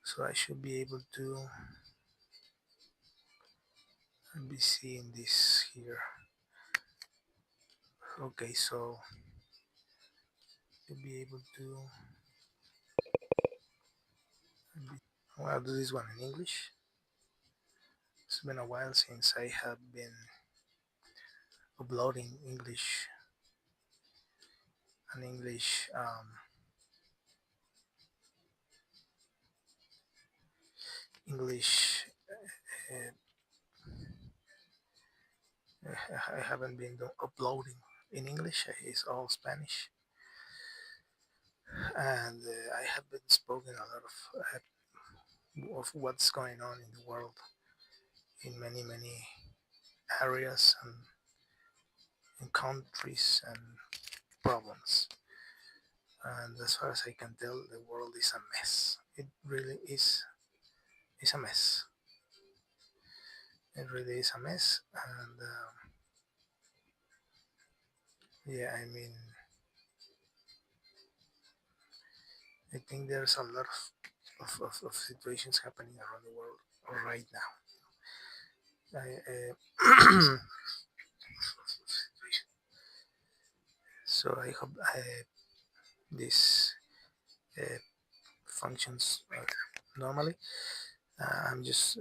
So I should be able to be seeing this here. Okay, so to be able to, well, I'll do this one in English. It's been a while since I have been uploading English English. Uh, I haven't been uploading in English. It's all Spanish, and I have been spoken a lot of what's going on in the world in many areas and countries and problems. And as far as I can tell, the world is a mess. It really is. It's a mess. It really is a mess. And yeah, I mean, I think there's a lot of situations happening around the world right now. I, so I hope this uh, functions normally. I'm just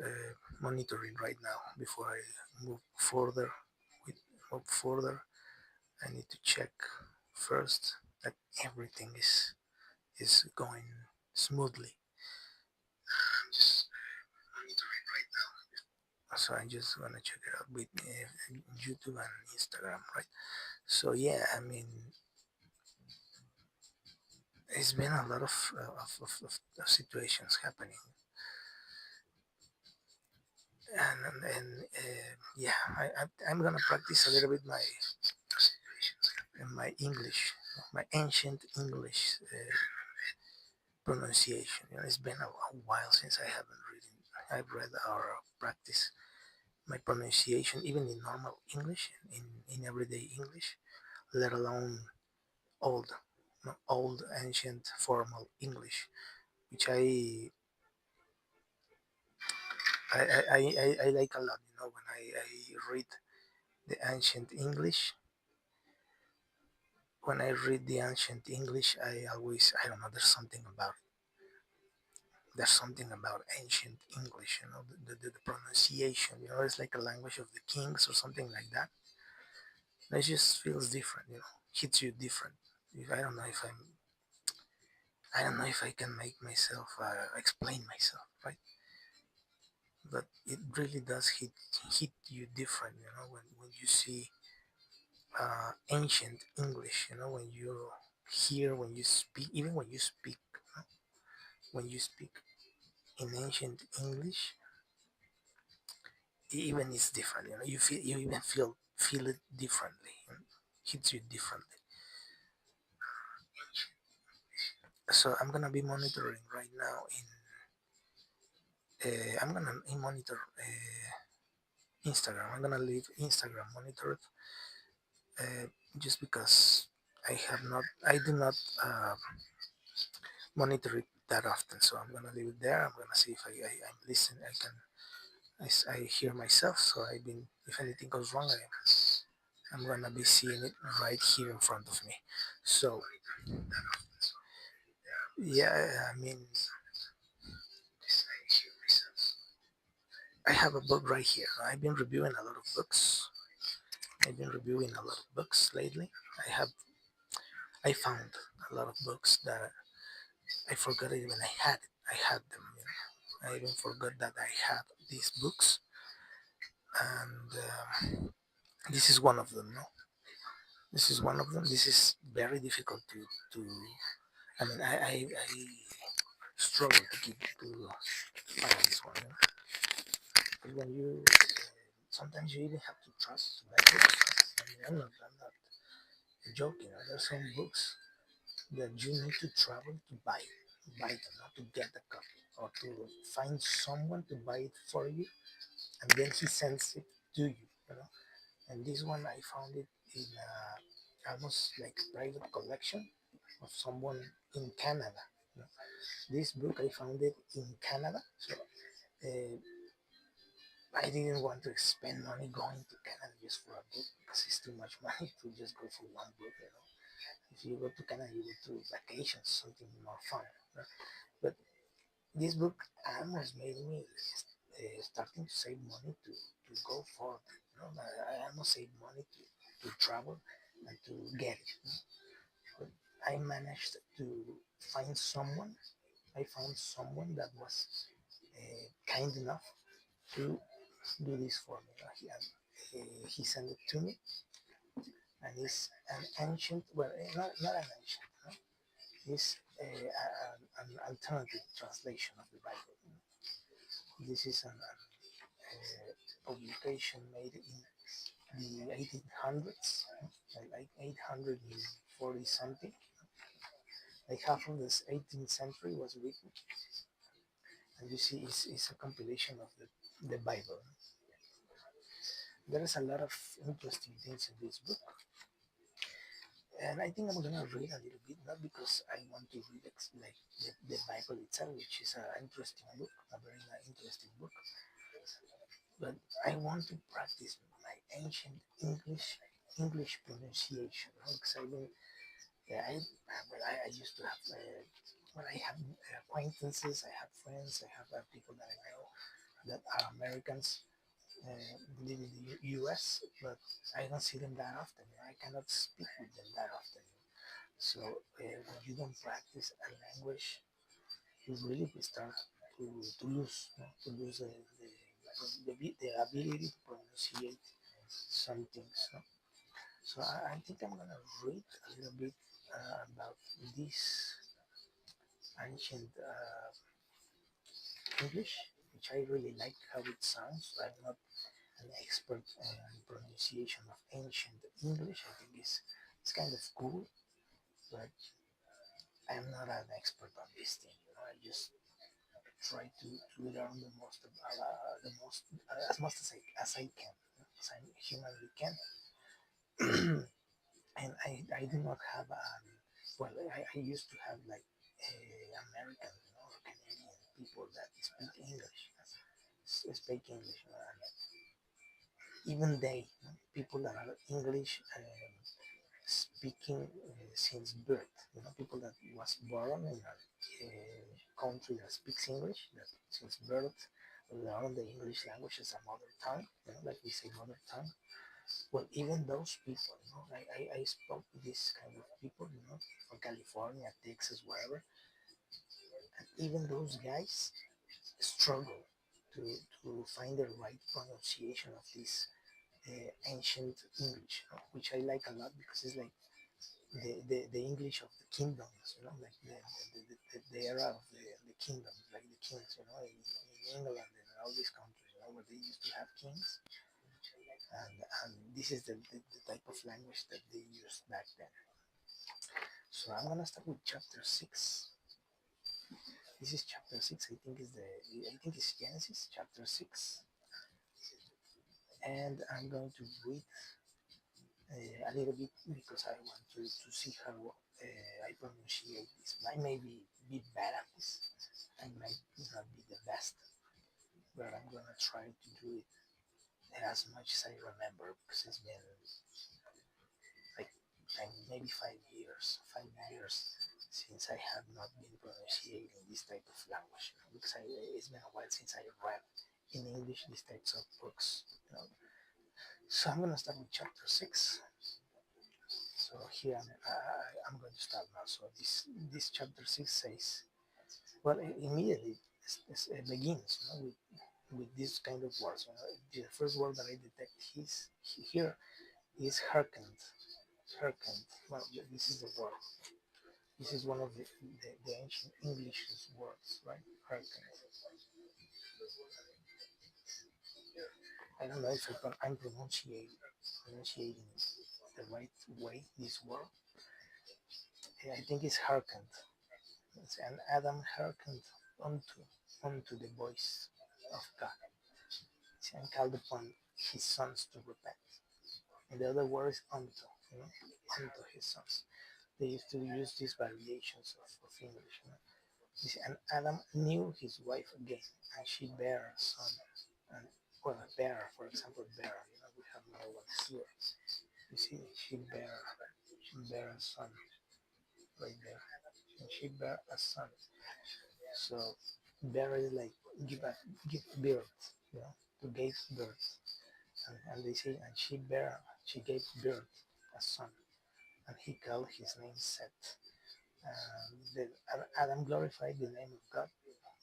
monitoring right now before I move further. With move further, I need to check first that everything is going smoothly. I'm just monitoring right now. So I just wanna check it out with YouTube and Instagram, right? So yeah, I mean, it's been a lot of situations happening, and yeah, I'm gonna practice a little bit my English, my ancient English pronunciation. It's been a while since I haven't reading. I've read or practiced my pronunciation, even in normal English, in everyday English, let alone old, old ancient formal English, which I like a lot. When I read the ancient English, when I read the ancient English, I don't know, there's something about ancient English, the pronunciation, it's like a language of the kings or something like that. It just feels different, hits you different. I don't know if I don't know if I can make myself explain myself, right? But it really does hit you different, when you see ancient English, when you hear, when you speak, even when you speak, when you speak in ancient English, even it's different. You even feel it differently, hits you differently. So I'm gonna be monitoring right now I'm gonna monitor Instagram. I'm gonna leave Instagram monitored just because I do not monitor it that often. So I'm gonna leave it there. I'm gonna see if I'm listening. I hear myself. So if anything goes wrong, I'm gonna be seeing it right here in front of me. So yeah, I mean, I have a book right here. I've been reviewing a lot of books. I've been reviewing a lot of books lately. I have I found a lot of books that I forgot even I had it. I had them. I even forgot that I had these books, and this is one of them. No, this is one of them. This is very difficult to. I mean, I struggle to find this one. Because when sometimes you even have to trust to buy books. I mean, I'm not joking. There's some books that you need to travel to buy them, not to get the copy, or to find someone to buy it for you, and then he sends it to you. And this one I found it in almost like a private collection of someone in Canada. You know. This book I found it in Canada, so uh, I didn't want to spend money going to Canada just for a book because it's too much money to just go for one book. You know, if you go to Canada, you go to vacations, something more fun. You know? But this book almost made me starting to save money to go for it. You know, I almost saved money to travel and to get it. You know? But I managed to find someone. I found someone that was kind enough to do this for me. He sent it to me, and it's an ancient, well, not an ancient, no? It's an alternative translation of the Bible. This is publication made in the 1800s, like 840 something. Like half of this 18th century was written, and you see, it's a compilation of the Bible. There is a lot of interesting things in this book, and I think I'm gonna read a little bit, not because I want to read like the Bible itself, which is an interesting book, a very interesting book, but I want to practice my ancient English pronunciation. You know, because I've been, yeah, I used to have, I have acquaintances, I have friends, I have people that I know that are Americans, live in the U.S., but I don't see them that often. You know, I cannot speak with them that often. So when you don't practice a language, you really start to lose, you know, to lose the ability to pronunciate some things. No? So I think I'm gonna read a little bit about this ancient English, which I really like how it sounds. I'm not an expert in pronunciation of ancient English. I think it's kind of cool, but I'm not an expert on this thing. You know, I just try to learn the most as much as I can, as I humanly can. And I do not have well, I used to have like American, you know, or Canadian people that speak English, speak English, you know, and even they, you know, people that are English speaking since birth, you know, people that was born in a country that speaks English, that since birth learn the English language as a mother tongue, you know, like we say mother tongue. Well, even those people, you know, I spoke with this kind of people, you know, from California, Texas, wherever, and even those guys struggle to find the right pronunciation of this ancient English, you know, which I like a lot because it's like the English of the kingdoms, you know, like the era of the kingdoms, like the kings, you know, in England and all these countries, you know, where they used to have kings, and this is the type of language that they used back then. So I'm gonna start with chapter six. This is chapter six. I think it's Genesis chapter six, and I'm going to read a little bit because I want to see how I pronunciate this. I may be bad at this. I might not be the best, but I'm gonna try to do it as much as I remember because it's been like maybe 5 years since I have not been pronunciating this type of language. You know, because it's been a while since I read in English these types of books. You know. So I'm gonna start with chapter six. So here I'm going to start now. So this chapter six says, well, immediately it begins, you know, with this kind of words. You know, the first word that I detect here is hearkened. Hearkened. Well, this is the word. This is one of the ancient English words, right? Hearkened. I don't know if I'm pronunciating the right way this word. I think it's hearkened. And Adam hearkened unto the voice of God, and called upon his sons to repent. And the other word is unto, you know, unto his sons. They used to use these variations of English. You know. And Adam knew his wife again, and she bare a son. And well, a bear, for example, bear. We have another one here. You see, she bare a son right there, and she bare a son. So bear is like give birth, to give birth, and they say, and she gave birth a son, and he called his name Seth. Then Adam glorified the name of God.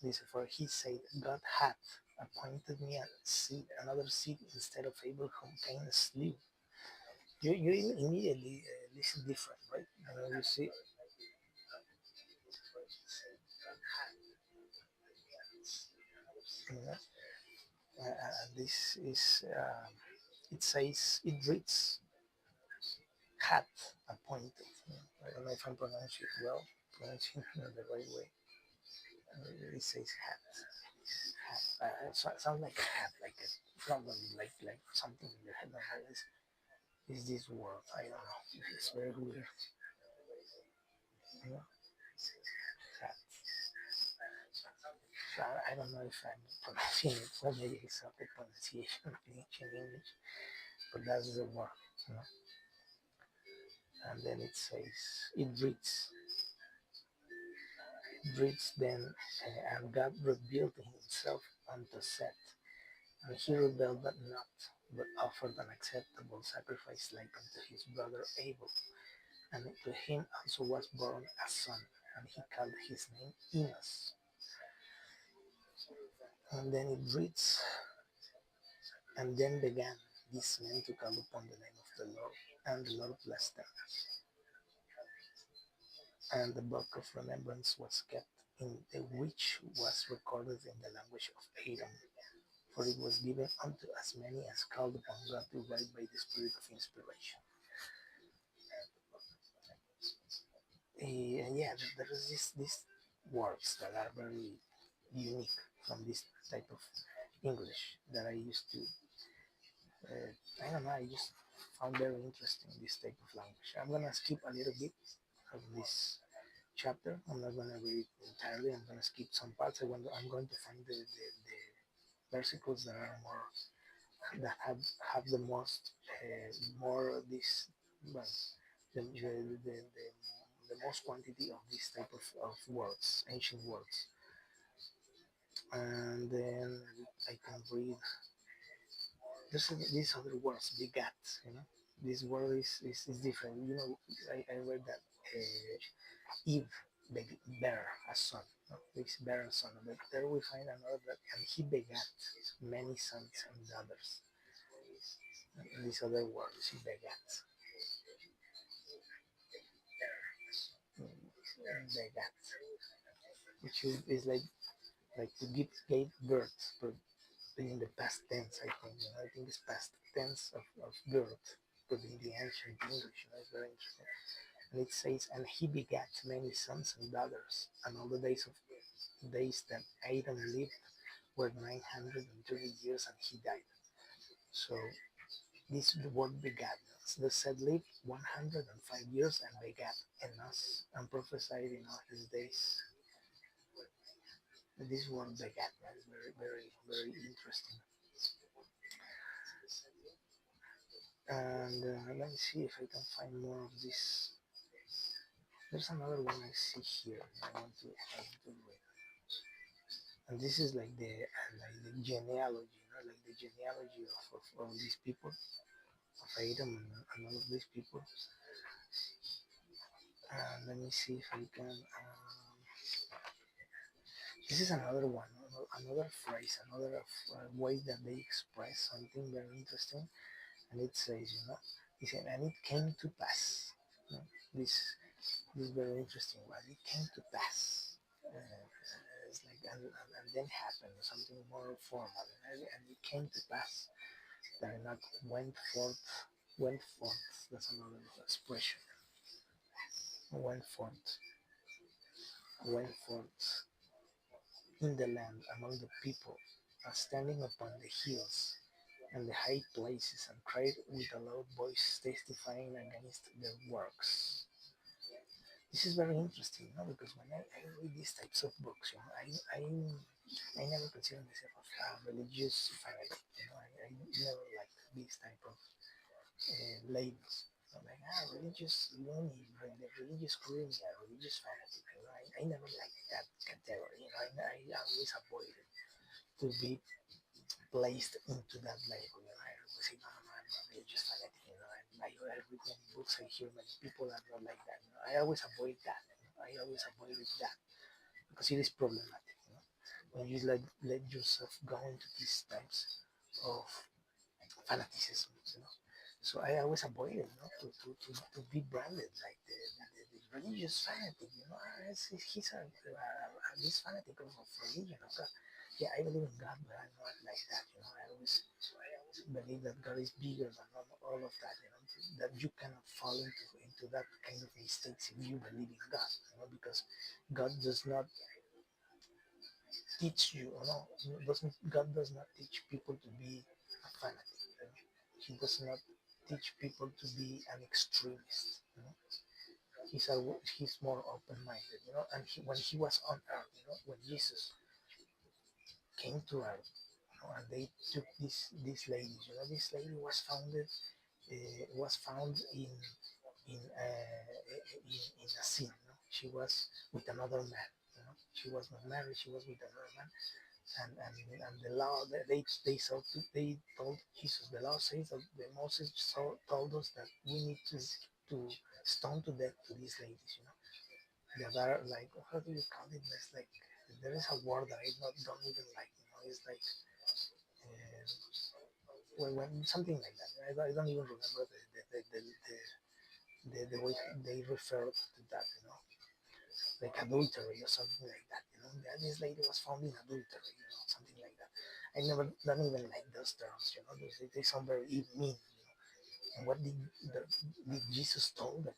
This for he said, God hath appointed me a seed, another seed instead of Abel whom Cain slew. You immediately listen different, right? You see, you know, this is it says it reads had appointed. I don't know if I'm pronouncing it well, pronouncing it the right way. It says had. Sounds like had, like a problem, like something in your head. No, is this word? I don't know. It's very weird. You know, had. So I don't know if I'm pronouncing it well. Maybe it's not the pronunciation of the ancient English, but that's the word. You know? And then it says it reads then, and God revealed himself unto Seth. And he rebelled not, but offered an acceptable sacrifice like unto his brother Abel. And to him also was born a son, and he called his name Enos. And then it reads, and then began these men to call upon the name of the Lord, and the Lord blessed them. And the book of remembrance was kept, in the which was recorded in the language of Adam. For it was given unto as many as called upon God to write by the Spirit of inspiration. Yeah, there is these words that are very unique from this type of English that I used to. I don't know. I just found very interesting this type of language. I'm gonna skip a little bit of this chapter. I'm not gonna read it entirely. I'm gonna skip some parts. I'm going to find the versicles that are more that have the most more this well the most quantity of this type of words, ancient words. And then I can read there's these other words, begat, you know. This word is different. I read that Eve bare a son. No? This bare a son. But there we find another that, and he begat many sons and daughters. And these other words, he begat. Begat, which is like to give gave birth, but in the past tense. I think it's past tense of birth, but in the ancient English, it's very interesting. And it says, and he begat many sons and daughters, and all the days that Adam lived were 930 years, and he died. So this the word begat. The said lived 105 years and begat Enos and prophesied in all his days. This word begat is very, very, very interesting. And let me see if I can find more of this. There's another one I see here. I want to read, and this is like the genealogy, like the genealogy of these people, of Adam and all of these people. Let me see if I can. This is another one, another phrase, another way that they express something very interesting, and it says, it said, and it came to pass. You know, this is very interesting. Well, it came to pass. It's like and then happened something more formal, and it came to pass that not went forth. That's another expression. Went forth, went forth in the land among the people, standing upon the hills and the high places, and cried with a loud voice, testifying against their works. This is very interesting, because when I read these types of books, I never consider myself a religious fanatic. I never liked these type of labels. Like religious loony, religious creamy, religious fanatic. I never liked that category. I always avoided to be placed into that label. I always say, no, no, no, I'm not religious fanatic. I read many books. I hear many people are not like that. I always avoid that. I always avoided that because it is problematic. When you let yourself go into these types of fanaticism. So I always avoid it, to be branded like the religious fanatic. He's this fanatic of religion. Of God. Yeah, I believe in God, but I'm not like that. I always believe that God is bigger than all of that. That you cannot fall into that kind of mistakes if you believe in God. Because God does not teach you, doesn't God does not teach people to be a fanatic. He does not teach people to be an extremist. He's more open-minded. And when he was on earth, when Jesus came to earth, and they took these ladies. This lady was found in a sin. She was with another man. She was not married. She was with another man, and the law they told Jesus. The law says that the Moses told us that we need to stone to death to these ladies. That are like, how do you call it? It's like there is a word that I don't even like. It's like when something like that. I don't even remember the way they refer to that. Like adultery or something like that. This lady was found in adultery. Something like that. I never don't even like those terms. They sound very mean. And what did Jesus told them?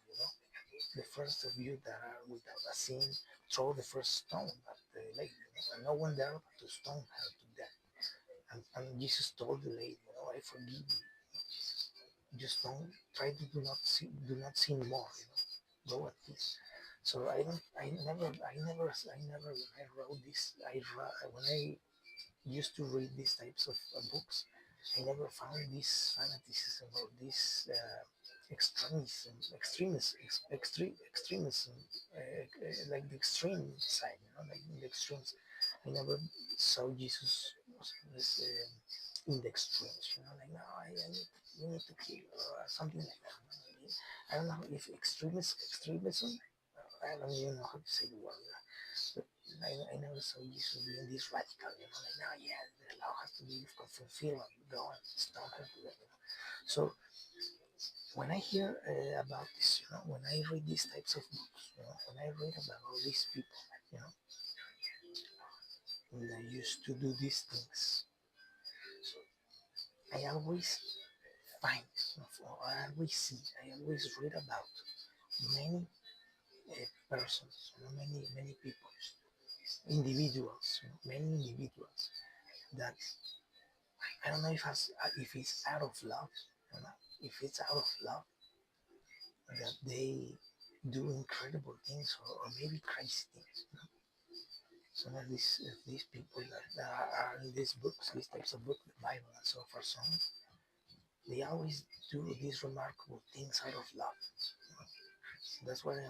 The first of you that are without a sin, throw the first stone at the lady. And no one there to stone her to death. And Jesus told the lady, I forgive you. Just don't try to do not sin more. Go at peace. So I never when I wrote this, when I used to read these types of books, I never found this fanaticism or this extremism, like the extreme side, like the extremes. I never saw Jesus was, in the extremes, like no, we need to kill or something like that. I don't know if extremism. I don't even know how to say the word. But I never saw Jesus being this radical, like, no, yeah, the law has to be fulfilled and go and stone her to death. So when I hear about this, when I read these types of books, when I read about all these people, you know, that used to do these things, I always find, I always see, I always read about many persons, many people, individuals, many individuals that I don't know if it's out of love, if it's out of love that they do incredible things or maybe crazy things. Some of these people that are in these books, these types of books, the Bible and so forth, so on, they always do these remarkable things out of love. That's what I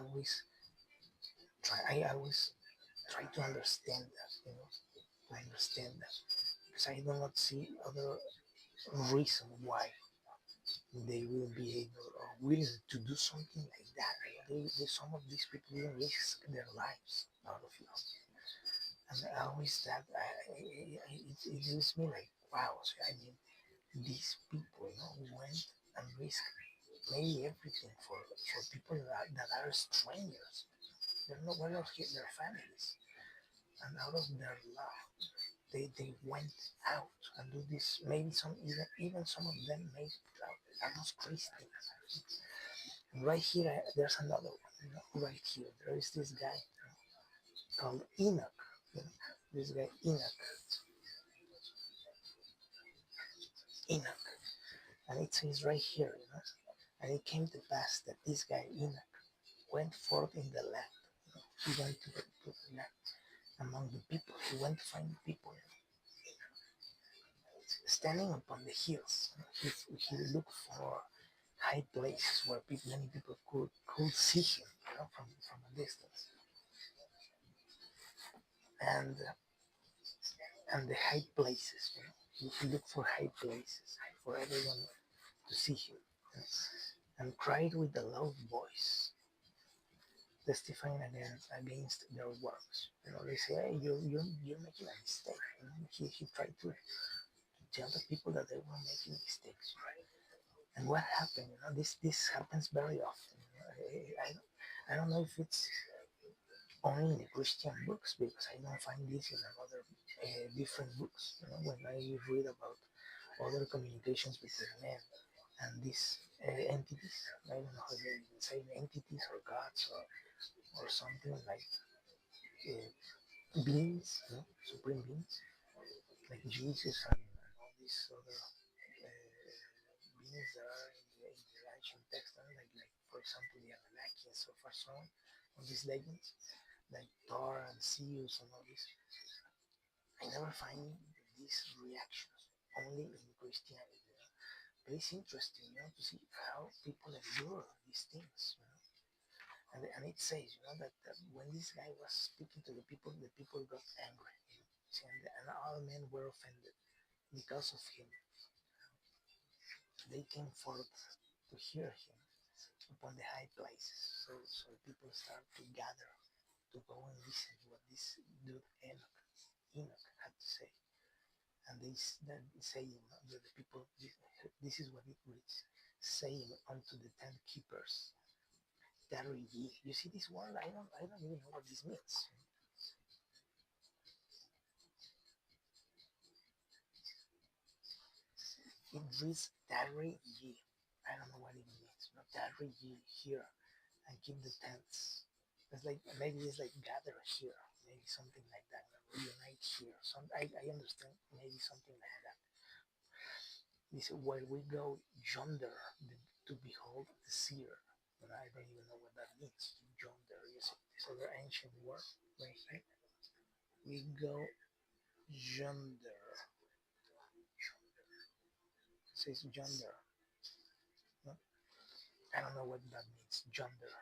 always try to understand that, to understand that. Because I do not see other reason why they will be able or willing to do something like that. Some of these people even risk their lives out of love. And I always it gives me like, wow. So, I mean, these people, went and risked maybe everything for people that are strangers. We're not here, they're families. And out of their love, they went out and do this. Maybe even some of them made almost crazy things. And right here, there's another one. Right here, there is this guy called Enoch. This guy Enoch, and it says right here, and it came to pass that this guy Enoch went forth in the land. He went to the land among the people. He went to find the people standing upon the hills. He looked for high places where many people could see him, from a distance, and the high places. He looked for high places for everyone to see him, and cried with a loud voice, testifying against their works. They say, "Hey, you're making a mistake." He tried to tell the people that they were making mistakes. And what happened? This happens very often. I don't know if it's only in the Christian books, because I don't find this in another different books. When I read about other communications between men and these entities, I don't know how they even say entities or gods, or something like beings, supreme beings like Jesus, and all these other beings that are in the ancient text, like for example the Anunnakis, or for so on, all these legends like Thor and Zeus and all this. I never find these reactions, only in Christianity. But it's interesting, to see how people endure these things. And it says, that when this guy was speaking to the people got angry. See, and all men were offended because of him. They came forth to hear him upon the high places. So people start to gather to go and listen to what this dude Enoch had to say. And they then saying, the people, this is what it reads, saying unto the 10 keepers, tarry ye. You see this word? I don't even know what this means. It reads tarry ye. I don't know what it means. Tarry ye here and keep the tents. It's like, maybe it's like gather here, maybe something like that. Reunite here. I understand, maybe something like that. This while we go yonder to behold the seer. But I don't even know what that means. Yonder, you see, this other ancient word right here. We go yonder. It says yonder. No? I don't know what that means. Yonder.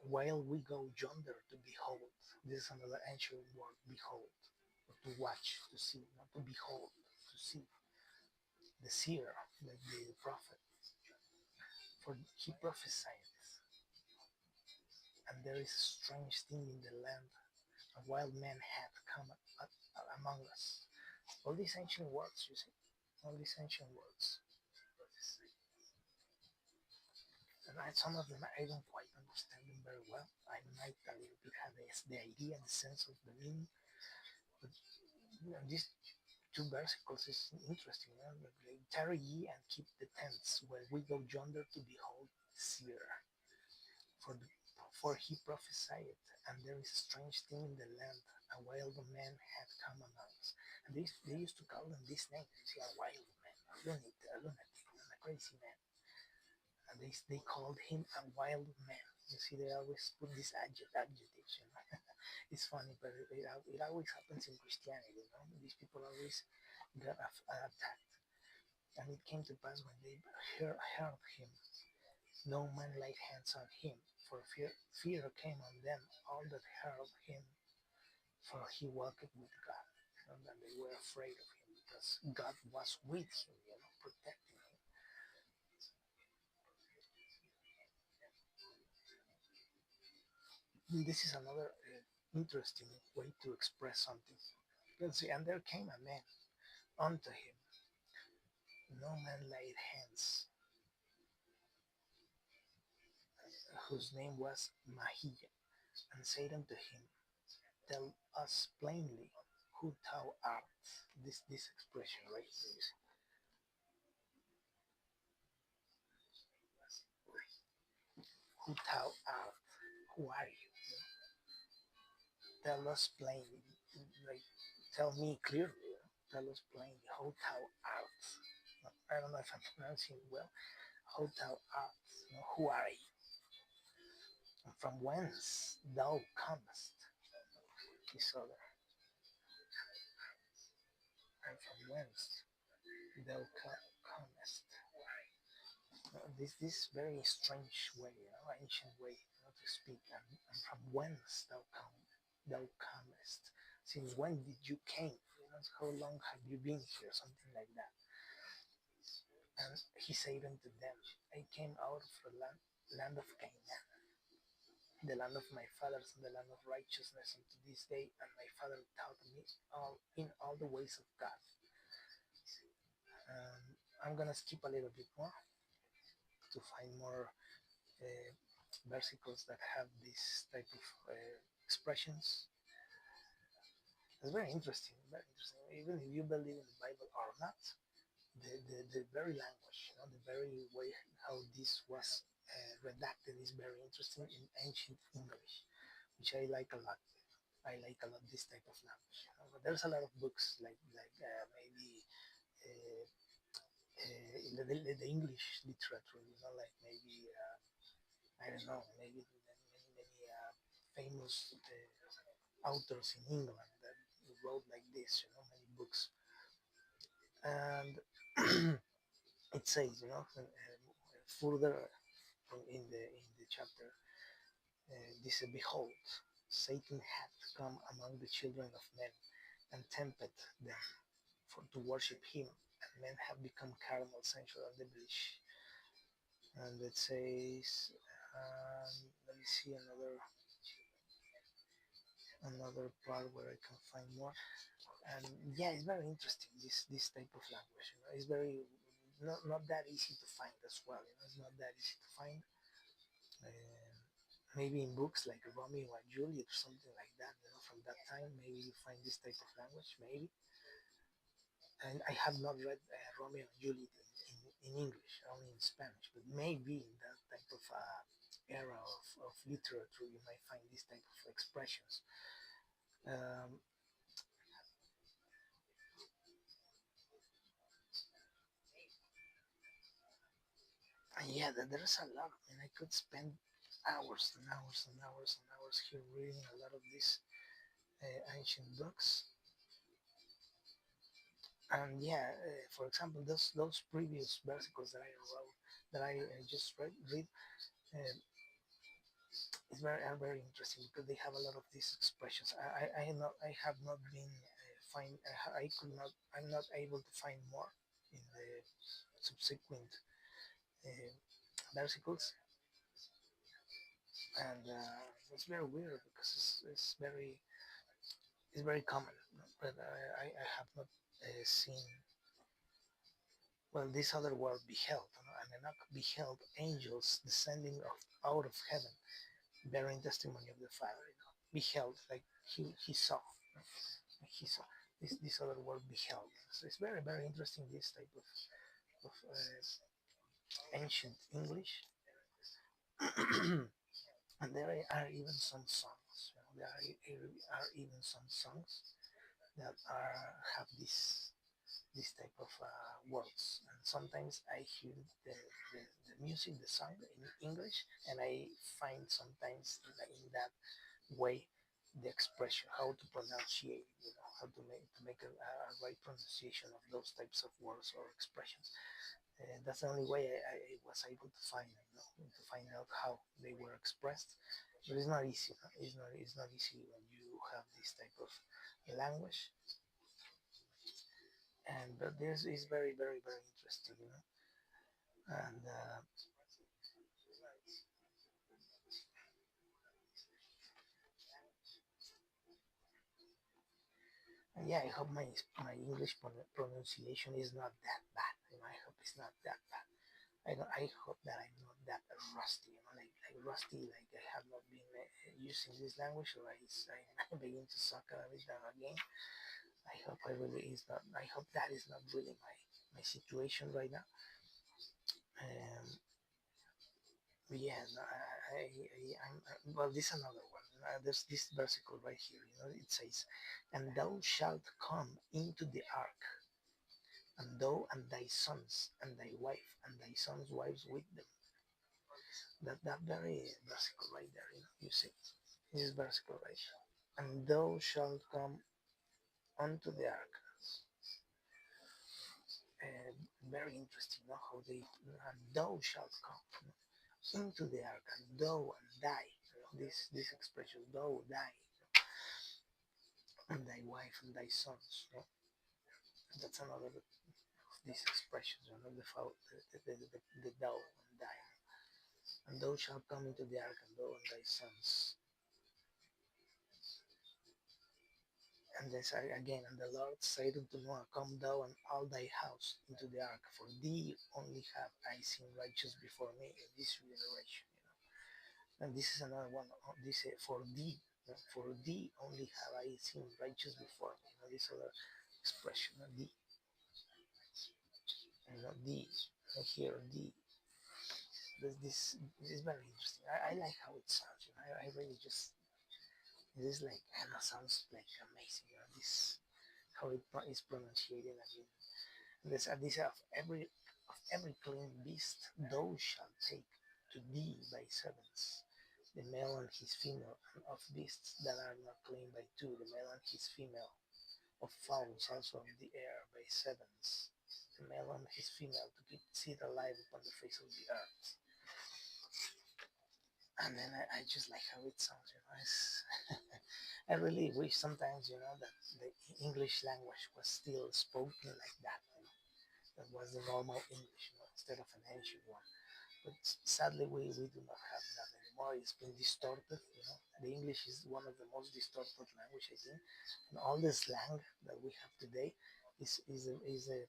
While we go yonder to behold. This is another ancient word. Behold, or to watch, to see, not to behold, to see. The seer, like the prophet, for he prophesied, and there is a strange thing in the land. A wild man hath come among us. All these ancient words, you see, all these ancient words, and some of them I don't quite understand them very well. I might a little bit have the idea and the sense of the meaning, but these two versicles is interesting. Like, tarry ye and keep the tents, while we go yonder to behold the seer. For, the, for he prophesied, and there is a strange thing in the land, a wild man had come among us. And they used to call them this name. You see, a wild man, a lunatic, a crazy man. And they called him a wild man. You see, they always put these adjectives. It's funny, but it always happens in Christianity. These people always got attacked. And it came to pass when they heard him, no man laid hands on him, for fear came on them all that heard him, for he walked with God. And then they were afraid of him because God was with him, protecting him. This is another interesting way to express something. Let's see, and there came a man unto him, no man laid hands, whose name was Mahia, and said unto him, tell us plainly who thou art. This expression right here, who thou art, who are you? Tell us plainly, like tell me clearly, tell us plainly who thou art. I don't know if I'm pronouncing it well. Who thou art, who are you? and from whence thou comest, this other, and from whence thou comest. This very strange way, ancient way, to speak, and from whence thou comest. Since when did you came? How long have you been here? Something like that. And he said unto them, I came out of the land of Canaan, the land of my fathers, and the land of righteousness unto this day, and my father taught me all in all the ways of God. I'm gonna skip a little bit more to find more uh, versicles that have this type of expressions. It's very interesting, very interesting. Even if you believe in the Bible or not, the very language, the very way how this was redacted is very interesting in ancient English, which I like a lot. I like a lot this type of language. But there's a lot of books like maybe the English literature, like maybe I don't know, maybe many famous authors in England that wrote like this, many books, and it says, further in the chapter, this behold, Satan hath come among the children of men and tempted them to worship him, and men have become carnal, sensual, and devilish. And it says, let me see another part where I can find more. And yeah, it's very interesting this type of language. It's very not that easy to find as well. It's not that easy to find. Uh, Maybe in books like Romeo and Juliet or something like that. From that time, maybe you find this type of language. Maybe. And I have not read Romeo and Juliet in English, only in Spanish. But maybe in that type of era of literature, you might find this type of expressions. Um, and yeah, there's a lot. I mean, I could spend hours and hours and hours and hours here reading a lot of these ancient books. And yeah, for example, those previous versicles that I wrote, that I just read, uh, are very interesting because they have a lot of these expressions. I have not been find I could not I'm not able to find more in the subsequent uh, versicles, and it's very weird because it's very common, but I have not seen. Well, this other world beheld, and Enoch beheld angels descending out of heaven, bearing testimony of the Father. Beheld, like he saw, he saw. This other world beheld. So it's very very interesting. This type of ancient English, and there are even some songs. There are even some songs that have this type of words. And sometimes I hear the music, the song in English, and I find sometimes in that way the expression, how to pronunciate, how to make a right pronunciation of those types of words or expressions. That's the only way I was able to find, to find out how they were expressed. But it's not easy. It's not easy when you have this type of language. And but this is very very very interesting, and yeah, I hope my English pronunciation is not that bad. I hope it's not that bad. I hope that I'm not that rusty, like rusty, like I have not been using this language, or I begin to suck at it again. I hope I really is not. I hope that is not really my situation right now. Um, yeah, no, well, this is another one. There's this versicle right here. It says, "And thou shalt come into the ark, and thou and thy sons and thy wife and thy sons' wives with them." That very versicle right there, you see, this versicle right here. And thou shalt come unto the ark. Uh, Very interesting, no? How they, and thou shalt come, into the ark, and thou and die. This expression, thou die, and thy wife and thy sons. That's another of these expressions, the thou and thy. And thou shalt come into the ark, and thou and thy sons. And this again, and the Lord said unto Noah, come thou and all thy house into the ark, for thee only have I seen righteous before me in this generation. And this is another one. This for thee, for thee only have I seen righteous before me. This other expression, thee, thee, here, thee. This is very interesting. I like how it sounds. I really just this is like Anna sounds like amazing. This how it is pronunciated. I mean, this of every clean beast thou shalt take to thee by sevens, the male and his female, and of beasts that are not clean by two, the male and his female, of fowls also of the air by sevens, the male and his female, to keep seed alive upon the face of the earth. And then I just like how it sounds. I really wish sometimes, that the English language was still spoken like that. That was the normal English, instead of an ancient one. But sadly, we do not have that anymore. It's been distorted. The English is one of the most distorted language, I think, and all the slang that we have today is a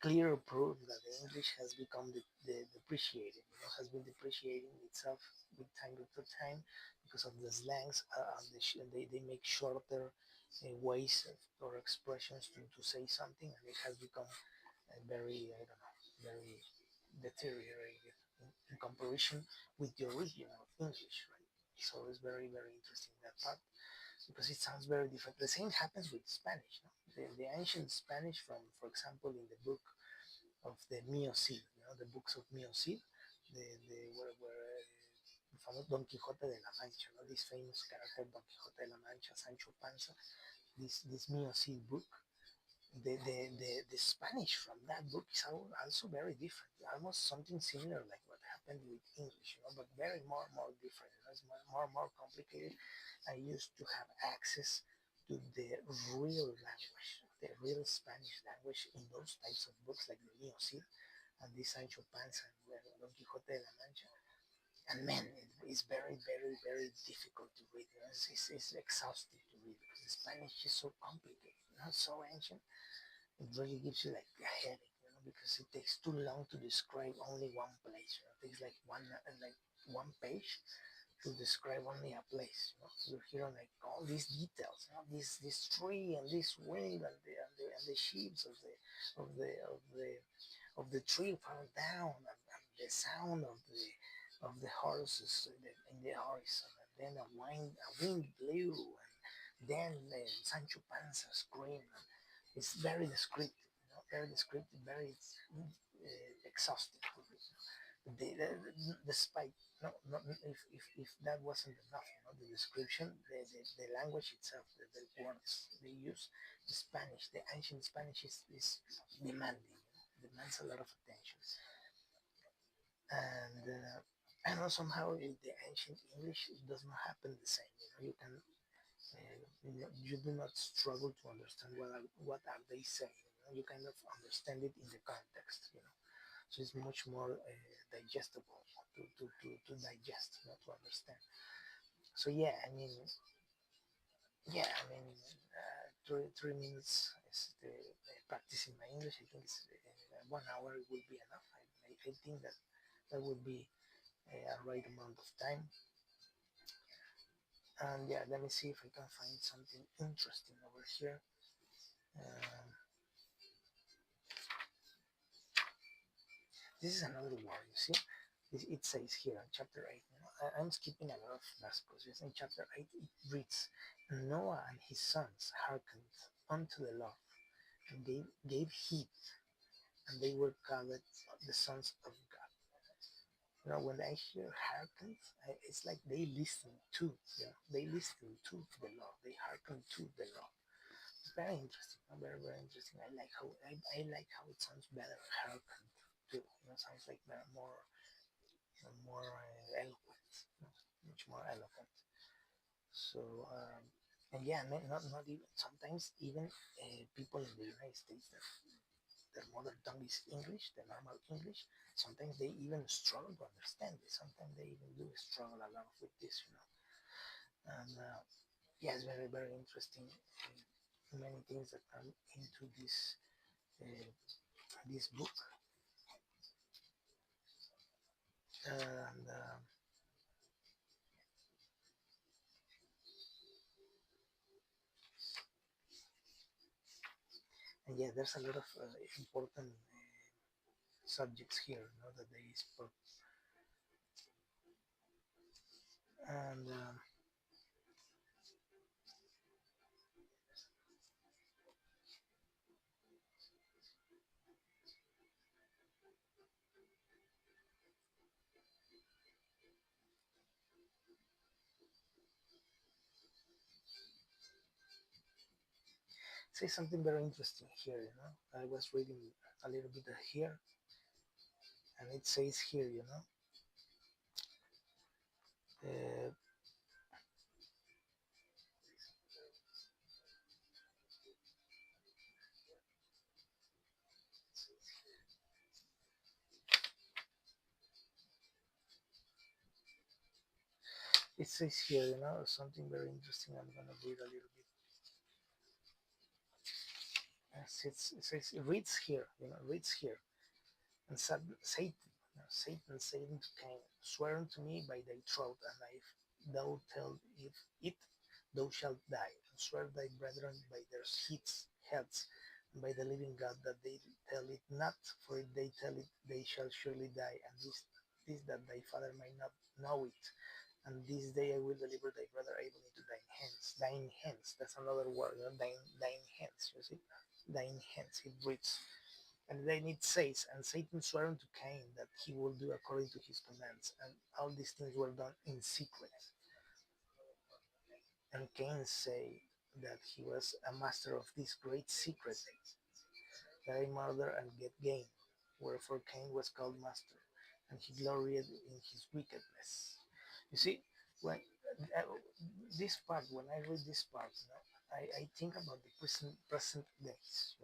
clear proof that the English has become depreciated. Has been depreciating itself with time to time because of the slangs. They make shorter ways or expressions to say something, and it has become very, I don't know, very deteriorated in comparison with the original English, right? So it's very, very interesting that part because it sounds very different. The same happens with Spanish. No? The ancient Spanish, from, for example, in the book of the Mio Cid, the books of Mio Cid, where Don Quixote de la Mancha, this famous character Don Quixote de la Mancha, Sancho Panza, this Mio Cid book, the Spanish from that book is also very different, almost something similar like what happened with English, but very more different. It's more complicated. I used to have access to the real language, the real Spanish language in those types of books like the Mio Cid and the Sancho Panza and Don Quixote de la Mancha. And man, it's very, very, very difficult to read. It's exhausting to read because the Spanish is so complicated, so ancient. It really gives you like a headache, because it takes too long to describe only one place. It takes like one page to describe only a place. You're hearing like all these details, this tree and this wind and the sheaves of the tree fall down, and the sound of the horses in the horizon, and then a wind blew, and then Sancho Panza screamed. It's very descriptive, very descriptive, very exhausting. Despite, no, if that wasn't enough, the description, the language itself, the words they use, the Spanish, the ancient Spanish is demanding, demands a lot of attention. And I know somehow the ancient English, it does not happen the same. You can you do not struggle to understand what are they saying. You kind of understand it in the context. So it's much more digestible to digest, to understand. So three minutes is the practicing my English. I think 1 hour would be enough. I think that would be a right amount of time. And yeah, let me see if I can find something interesting over here. Um, this is another word, you see. It says here in chapter 8. I'm skipping a lot of verses. Yes, in chapter 8 it reads, Noah and his sons hearkened unto the Lord, and gave heed, and they were called the sons of God. When I hear hearken, it's like they listen to, they listen to the Lord. They hearken to the Lord. It's very interesting. Very, very interesting. I like how it sounds better. Hearken to, sounds like more, more eloquent, much more eloquent. So, and yeah, not even sometimes even people in the United States that their mother tongue is English, the normal English. Sometimes they even struggle to understand it. Sometimes they even do struggle a lot with this, And yeah, it's very, very interesting. Many things that come into this book, and yeah, there's a lot of important subjects here, that they spoke, and say something very interesting here. I was reading a little bit here, and it says here, uh, it says here, something very interesting. I'm gonna read a little bit. It reads here, reads here. And Satan, Satan said to Cain, swear unto me by thy throat, and if thou tell it, thou shalt die. And swear thy brethren by their heads, and by the living God, that they tell it not, for if they tell it, they shall surely die. And this that thy father may not know it. And this day I will deliver thy brother Abel into thine hands. Thine hands. That's another word. Thine hands. You see, thine hands. It reads. And then it says, and Satan swore unto Cain that he will do according to his commands. And all these things were done in secret. And Cain said that he was a master of this great secret, that I murder and get gain. Wherefore Cain was called master, and he gloried in his wickedness. You see, when uh, this part, when I read this part, I think about the present days.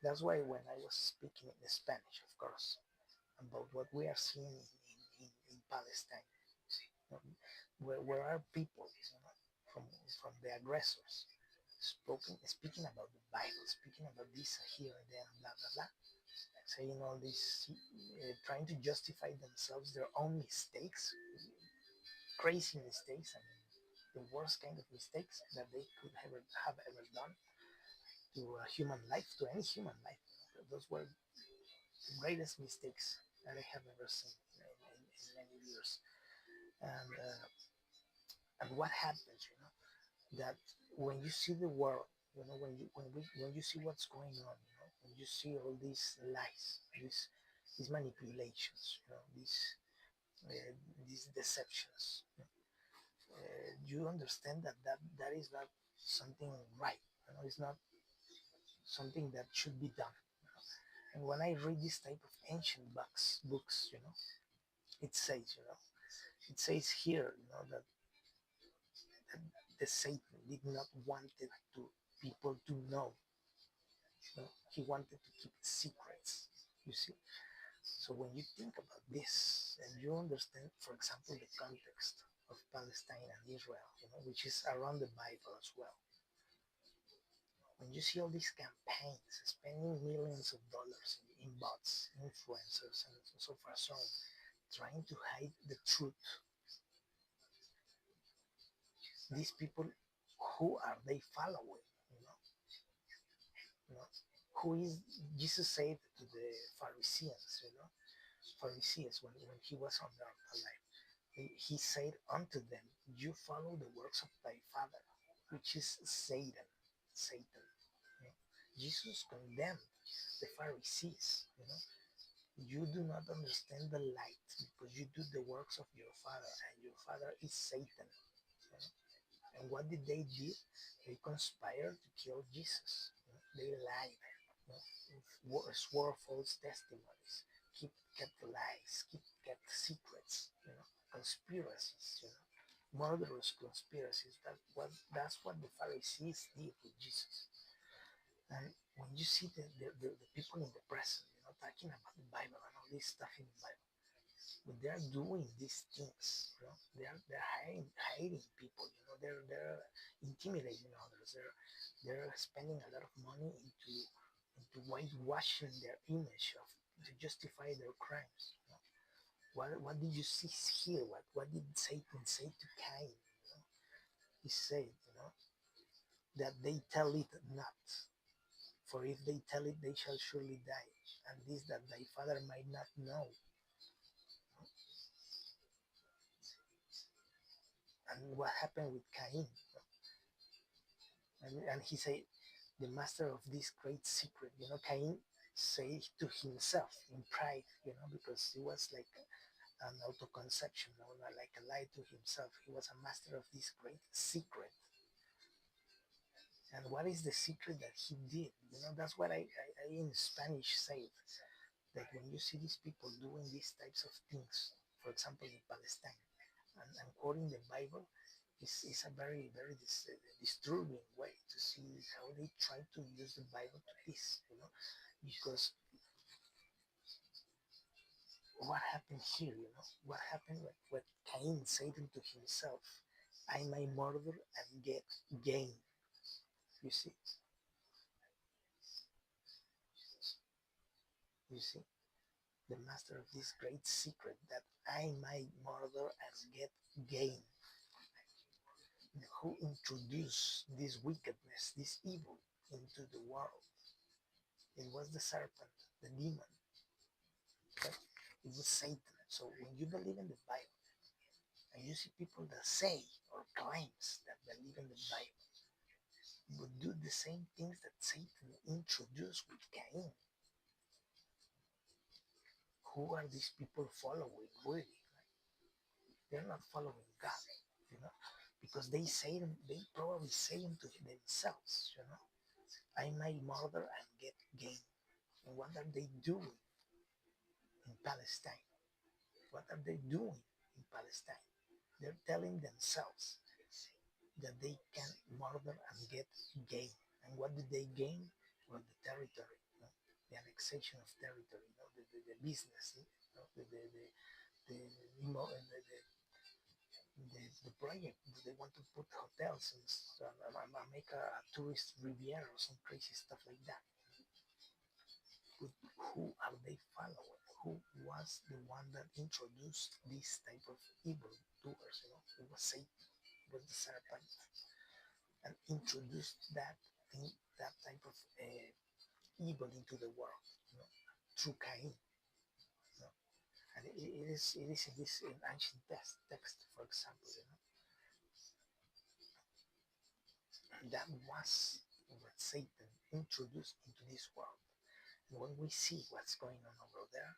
That's why when I was speaking in Spanish, of course, about what we are seeing in Palestine, where are people, from the aggressors, speaking about the Bible, speaking about this here and there, blah blah blah, saying all this, trying to justify themselves their own mistakes, crazy mistakes. I mean, the worst kind of mistakes that they could ever have ever done to a human life, to any human life. Those were the greatest mistakes that I have ever seen in many years. And what happens, that when you see the world, when you see what's going on, when you see all these lies, these manipulations, uh, these deceptions, you understand that is not something right. It's not something that should be done. And when I read this type of ancient books, it says, it says here, that the Satan did not wanted to people to know. He wanted to keep secrets. You see. So when you think about this and you understand, for example, the context of Palestine and Israel, which is around the Bible as well. When you see all these campaigns spending millions of dollars in bots, influencers, and so far so on, trying to hide the truth, these people, who are they following? You know, you know, who is Jesus said to the Pharisees? Pharisees, when he was on earth alive, he said unto them, "You follow the works of thy father, which is Satan." Satan. You know? Jesus condemned the Pharisees. You do not understand the light because you do the works of your father, and your father is Satan. You know? And what did they do? They conspired to kill Jesus. You know? They lied. You know? Swore false testimonies. Kept lies. Kept secrets. You know? Conspiracies. You know? Murderous conspiracies. That's what the Pharisees did with Jesus. And when you see the people in the present, you know, talking about the Bible and all this stuff in the Bible, but they are doing these things, you know, they're hiding people, you know, they're intimidating others, they're spending a lot of money into whitewashing their image of to justify their crimes. You know? What did you see here? What did Satan say to Cain? You know? He said, you know, that they tell it not. For if they tell it, they shall surely die. And this that thy father might not know. And what happened with Cain? And he said, the master of this great secret. You know, Cain said to himself in pride, you know, because he was like an autoconception, you know, like a lie to himself. He was a master of this great secret. And what is the secret that he did? You know, that's what I in Spanish say that when you see these people doing these types of things, for example, in Palestine, and quoting the Bible, is a very disturbing way to see how they try to use the Bible to this, you know, because what happened here, you know, what happened when what Cain said to himself, I may murder and get gain. You see, you see, the master of this great secret that I might murder and get gain. Who introduced this wickedness, this evil into the world? It was the serpent, the demon. Okay? It was Satan. So when you believe in the Bible and you see people that say or claims that believe in the Bible but do the same things that Satan introduced with Cain, who are these people following really? They're not following God, you know, because they probably say to themselves, you know, I might murder and get gain. And what are they doing in Palestine? What are they doing in Palestine? They're telling themselves that they can murder and get gain. And what did they gain? Well, the territory, you know, the annexation of territory, you know, the business, you know, the, you know, the project. They want to put hotels and make a tourist riviera or some crazy stuff like that. But who are they following? Who was the one that introduced this type of evil doers? You know, it was Satan, it was the serpent, and introduced that thing, that type of evil into the world. You know, through Cain. You know? And it is in this in ancient text, for example. You know, that was what Satan introduced into this world. And when we see what's going on over there,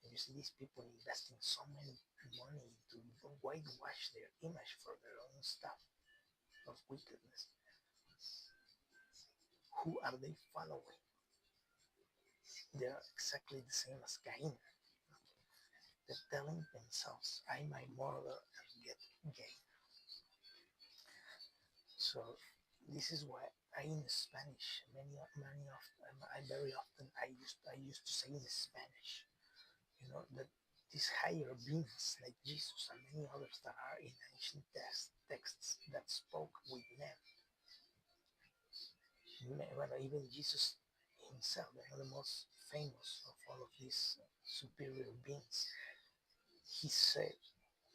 and you see these people investing so many money to whitewash their image for their own stuff of wickedness. Who are they following? They're exactly the same as Cain. They're telling themselves, I might murder and get gain. So this is why I in Spanish many of I very often I used to say in Spanish, you know, that these higher beings like Jesus and many others that are in ancient texts that spoke with men. Well, even Jesus himself, one of the most famous of all of these superior beings, he said,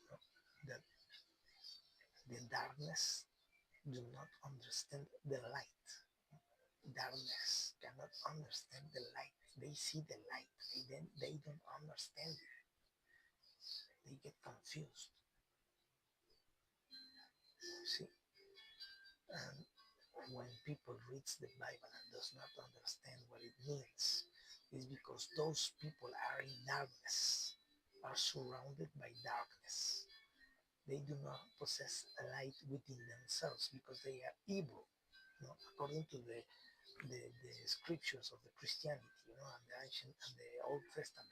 you know, that the darkness do not understand the light. Darkness cannot understand the light. They see the light, they don't understand it. They get confused. See, and when people reads the Bible and does not understand what it means, is because those people are in darkness, are surrounded by darkness. They do not possess a light within themselves because they are evil. According to the scriptures of the Christianity, and the ancient and the Old Testament,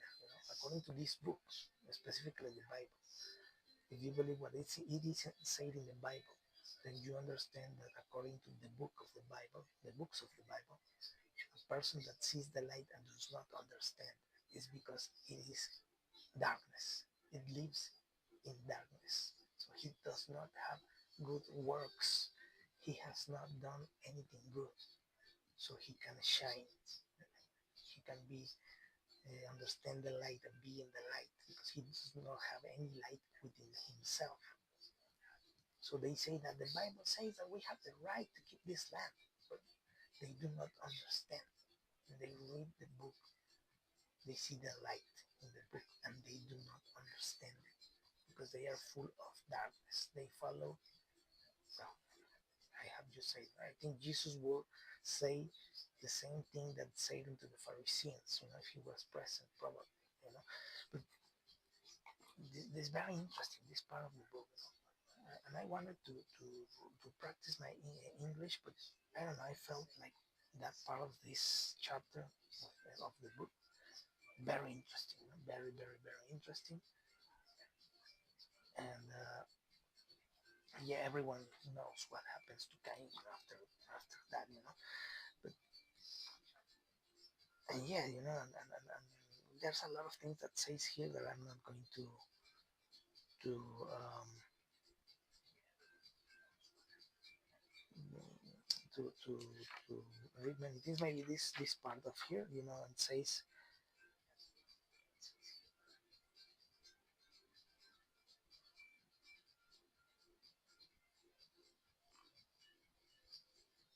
according to these books, specifically the Bible. If you believe what it is said in the Bible, then you understand that according to the book of the Bible, the books of the Bible, a person that sees the light and does not understand is because it is darkness. It lives in darkness. So he does not have good works. He has not done anything good. So he can shine. He can be understand the light and be in the light because he does not have any light within himself. So they say that the Bible says that we have the right to keep this land, but they do not understand. They read the book, they see the light in the book, and they do not understand it because they are full of darkness. They follow. Well, I have just said. I think Jesus will say the same thing that Satan to the Pharisees. If he was present, probably. But this is very interesting. This part of the book. And I wanted to practice my English, but I don't know. I felt like that part of this chapter of the book very interesting, very very very interesting, and yeah, everyone knows what happens to Cain after that, But and yeah, and there's a lot of things that says here that I'm not going to um, to read many things. Maybe this part of here, and says,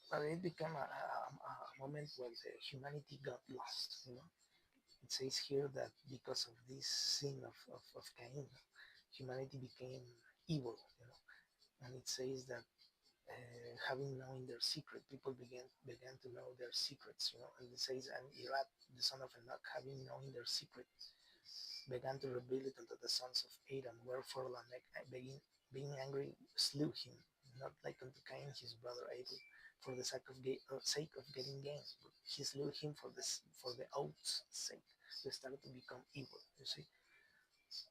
but it became a moment where the humanity got lost. It says here that because of this sin of Cain, humanity became evil, and it says that having known their secret, people began to know their secrets, and it says, and Irad, the son of Enoch, having known their secret, began to reveal it unto the sons of Adam, wherefore Lamech, being angry, slew him, not like unto Cain his brother Abel, for the sake of getting gain, but he slew him for the oath's sake. They started to become evil. You see,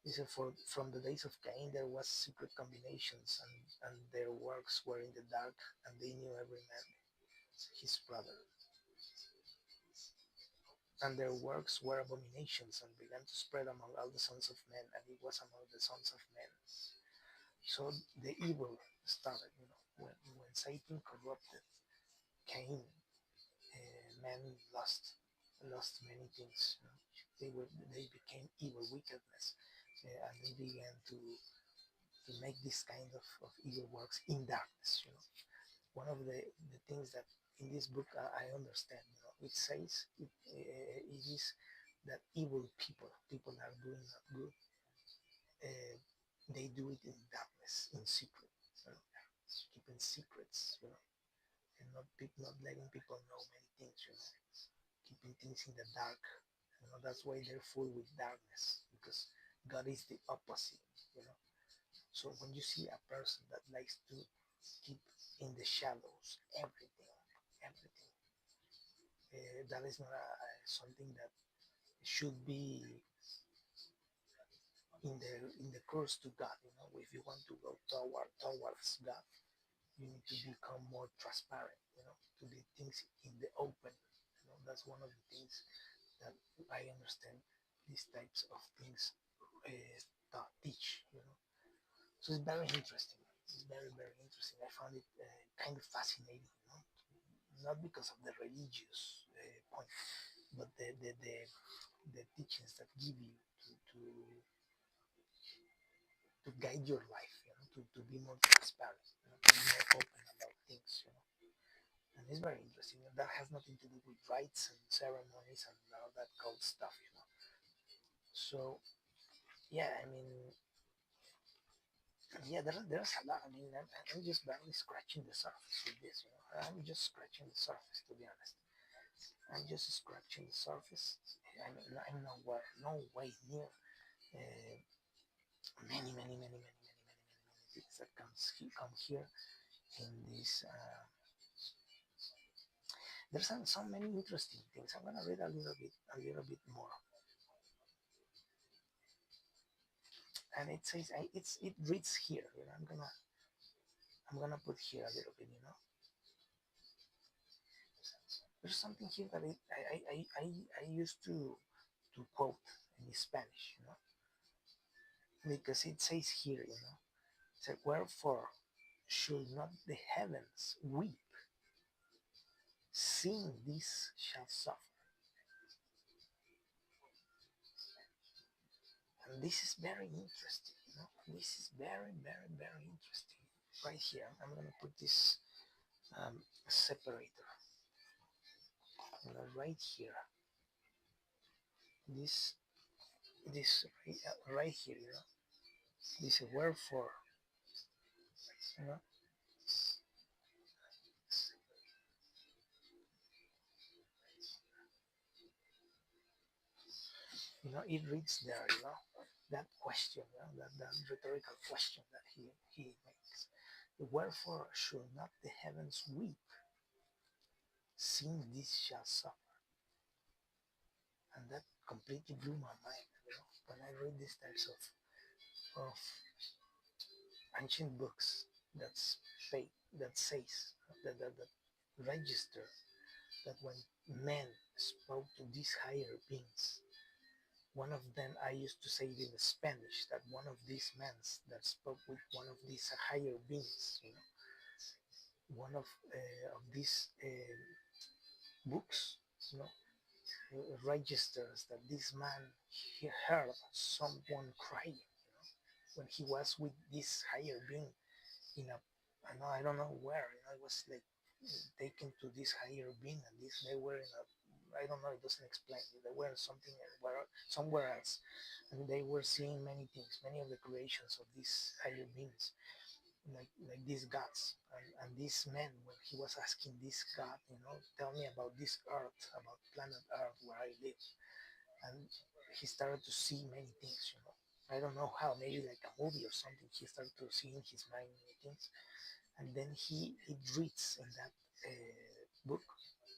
he said, from the days of Cain there was secret combinations, and their works were in the dark, and they knew every man his brother. And their works were abominations, and began to spread among all the sons of men, and it was among the sons of men. So the evil started, when Satan corrupted Cain, men lost many things. They became evil, wickedness, and they began to make this kind of evil works in darkness. One of the things that in this book I understand, it says it is that evil people that are doing not good, uh, they do it in darkness, in secret, keeping secrets, and not letting people know many things, keeping things in the dark. That's why they're full with darkness because God is the opposite, you know. So when you see a person that likes to keep in the shadows everything, that is not something that should be in the course to God. If you want to go towards God, you need to become more transparent. To the things in the open. That's one of the things that I understand. These types of things teach. So it's very interesting. It's very very interesting. I found it kind of fascinating. Not because of the religious point, but the teachings that give you to guide your life, to be more transparent, to be more open about things, And it's very interesting. That has nothing to do with rites and ceremonies and all that cool stuff. So yeah, I mean, yeah, there's a lot. I mean, I'm just barely scratching the surface with this. I'm just scratching the surface, to be honest. I'm just scratching the surface. I'm nowhere, no way near many things that come here in this. There's so many interesting things. I'm gonna read a little bit more, and it says it reads here. I'm gonna put here a little bit. There's something here that I used to quote in Spanish, because it says here, it said, "Wherefore should not the heavens weep, seeing this shall suffer?" And this is very interesting, This is very interesting. Right here, I'm gonna put this separator right here. This this right here, This wherefore, you know. It reads there, that question, that rhetorical question that he makes. Wherefore should not the heavens weep, seeing this shall suffer? And that completely blew my mind, when I read these types of ancient books that's fake, that says, that register that when men spoke to these higher beings, one of them, I used to say it in Spanish, that one of these men that spoke with one of these higher beings, one of these books, you know, registers that this man, he heard someone crying, when he was with this higher being in a, I don't know where, it was like taken to this higher being, and they were in a, I don't know, it doesn't explain. They were something somewhere else, and they were seeing many things, many of the creations of these higher beings, like these gods, and this man, when he was asking this God, tell me about this earth, about planet Earth where I live, and he started to see many things. I don't know how, maybe like a movie or something. He started to see in his mind many things, and then it reads in that book,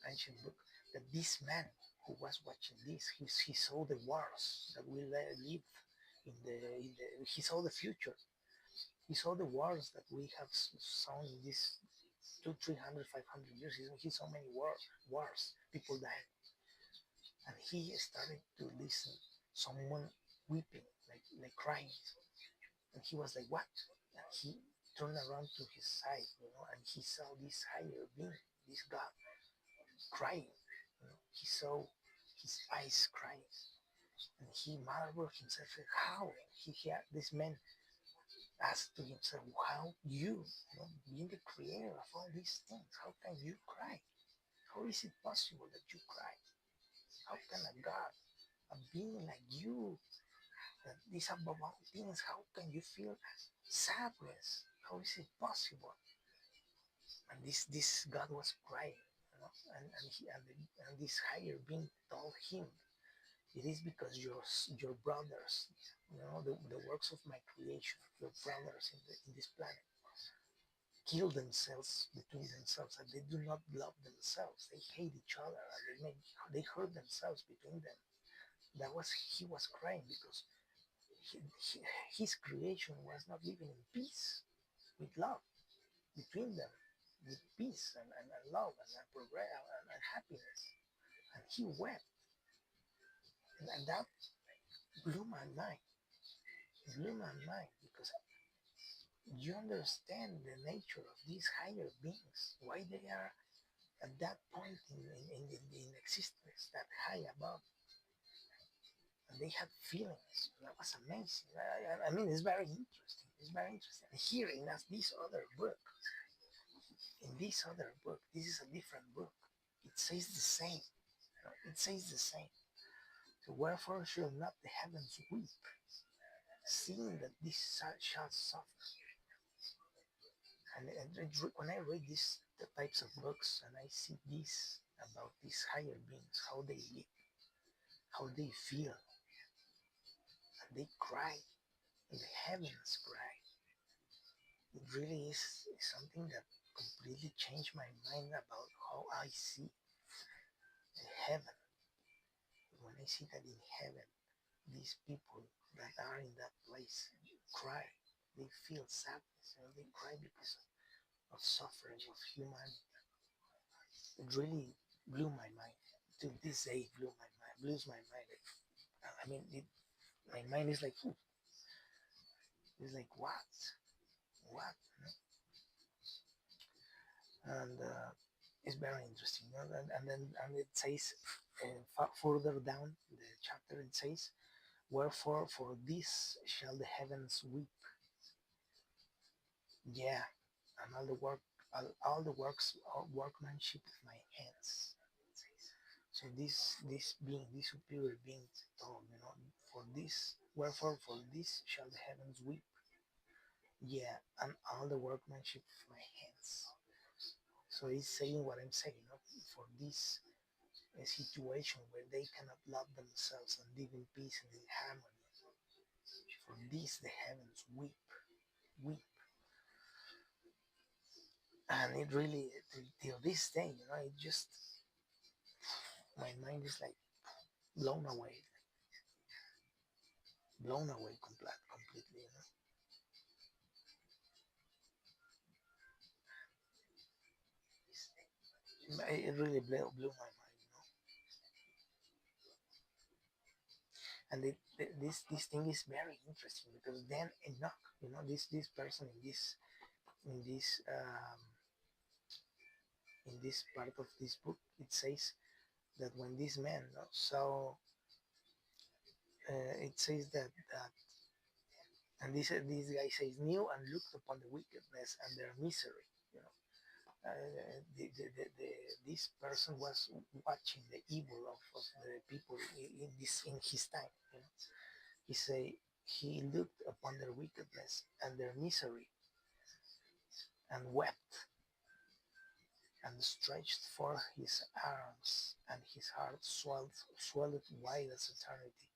ancient book, that this man who was watching this, he saw the wars that will live he saw the future. He saw the wars that we have seen in this 200, 300, 500 years. He saw many wars, people dying, and he started to listen someone weeping, like crying, and he was like, "What?" And he turned around to his side, and he saw this higher being, this God, crying. He saw his eyes crying, and he marveled himself, like, how this man asked to himself, how being the creator of all these things, how can you cry? How is it possible that you cry? How can a God, a being like you, that is above all things, how can you feel sadness? How is it possible? And this God was crying, and this higher being told him, it is because your brothers, the works of my creation, your brothers in this planet, kill themselves between themselves, and they do not love themselves. They hate each other, and they hurt themselves between them. That was He was crying because he, he, his creation was not living in peace with love between them, with peace and love and progress and happiness. And he wept, and that blew my mind. It blew my mind because you understand the nature of these higher beings, why they are at that point in existence, that high above, and they had feelings. That was amazing. I mean, it's very interesting. It's very interesting. Here in this other book, this is a different book. It says the same. It says the same. So wherefore should not the heavens weep, seeing that this shall suffer? And when I read these types of books and I see this about these higher beings, how they live, how they feel, and they cry, and the heavens cry. It really is something that completely changed my mind about how I see the heaven. When I see that in heaven, these people that are in that place cry, they feel sadness, they cry because of suffering of humanity. It really blew my mind. To this day, it blew my mind, blows my mind. I mean, my mind is like, it's like what? And it's very interesting. And it says further down the chapter, it says, "Wherefore, for this shall the heavens weep, yeah, and all the workmanship of my hands." So this being, this superior being told, for this, wherefore for this shall the heavens weep, yeah, and all the workmanship of my hands. So he's saying what I'm saying, for this a situation where they cannot love themselves and live in peace and in harmony. For this the heavens weep, and it really till this day, it just my mind is like blown away, completely. It really blew my mind, and this thing is very interesting because then Enoch, this person in this part of this book, it says that when this man saw, it says that and this guy says, knew and looked upon the wickedness and their misery. You know, this person was watching the evil of the people in his time. He say he looked upon their wickedness and their misery and wept and stretched forth his arms, and his heart swelled wide as eternity.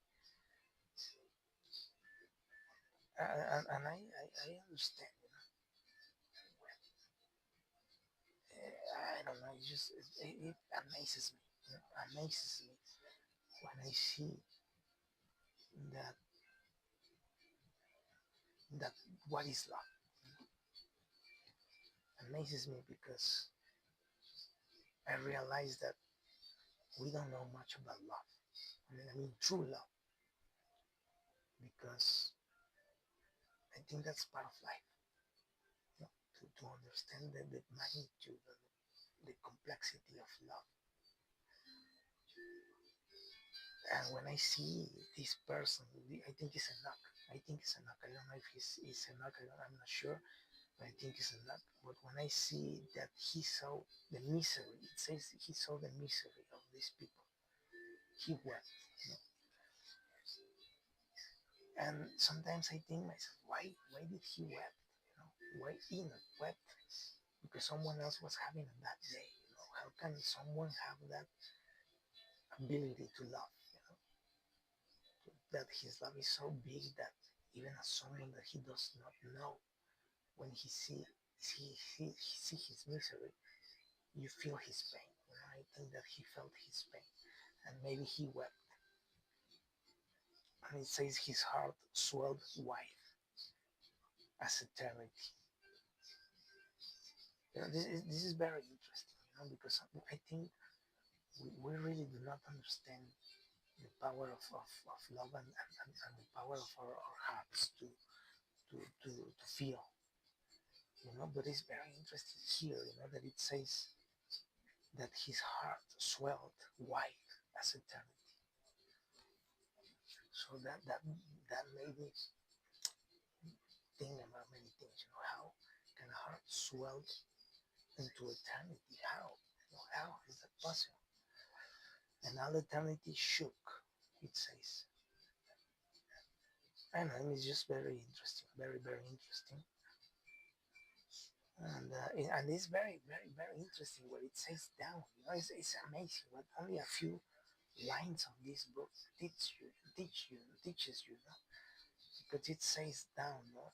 And I understand. I don't know. It amazes me. Amazes me when I see that that what is love. Amazes me because I realize that we don't know much about love. I mean true love, because I think that's part of life. To understand the magnitude and the complexity of love. And when I see this person, I think it's a knock. I think it's a knock. I don't know if he's a knock. I'm not sure. But I think it's a knock. But when I see that he saw the misery, it says he saw the misery of these people. He wept. And sometimes I think myself, why did he wept? Why Enoch wept? Because someone else was having a bad day. How can someone have that ability to love? That his love is so big that even as someone that he does not know, when he see his misery, you feel his pain. I think that he felt his pain, and maybe he wept. And it says his heart swelled wide as eternity. This is very interesting, because I think we really do not understand the power of love, and the power of our hearts to feel, but it's very interesting here, that it says that his heart swelled wide as eternity. So that made me think about many things. How can a heart swell into eternity? How is that possible? And all eternity shook, it says. And it's just very interesting, very, very interesting. And it's very, very, very interesting what it says down. It's amazing. What only a few lines of this book teaches you, no? Because it says down, no?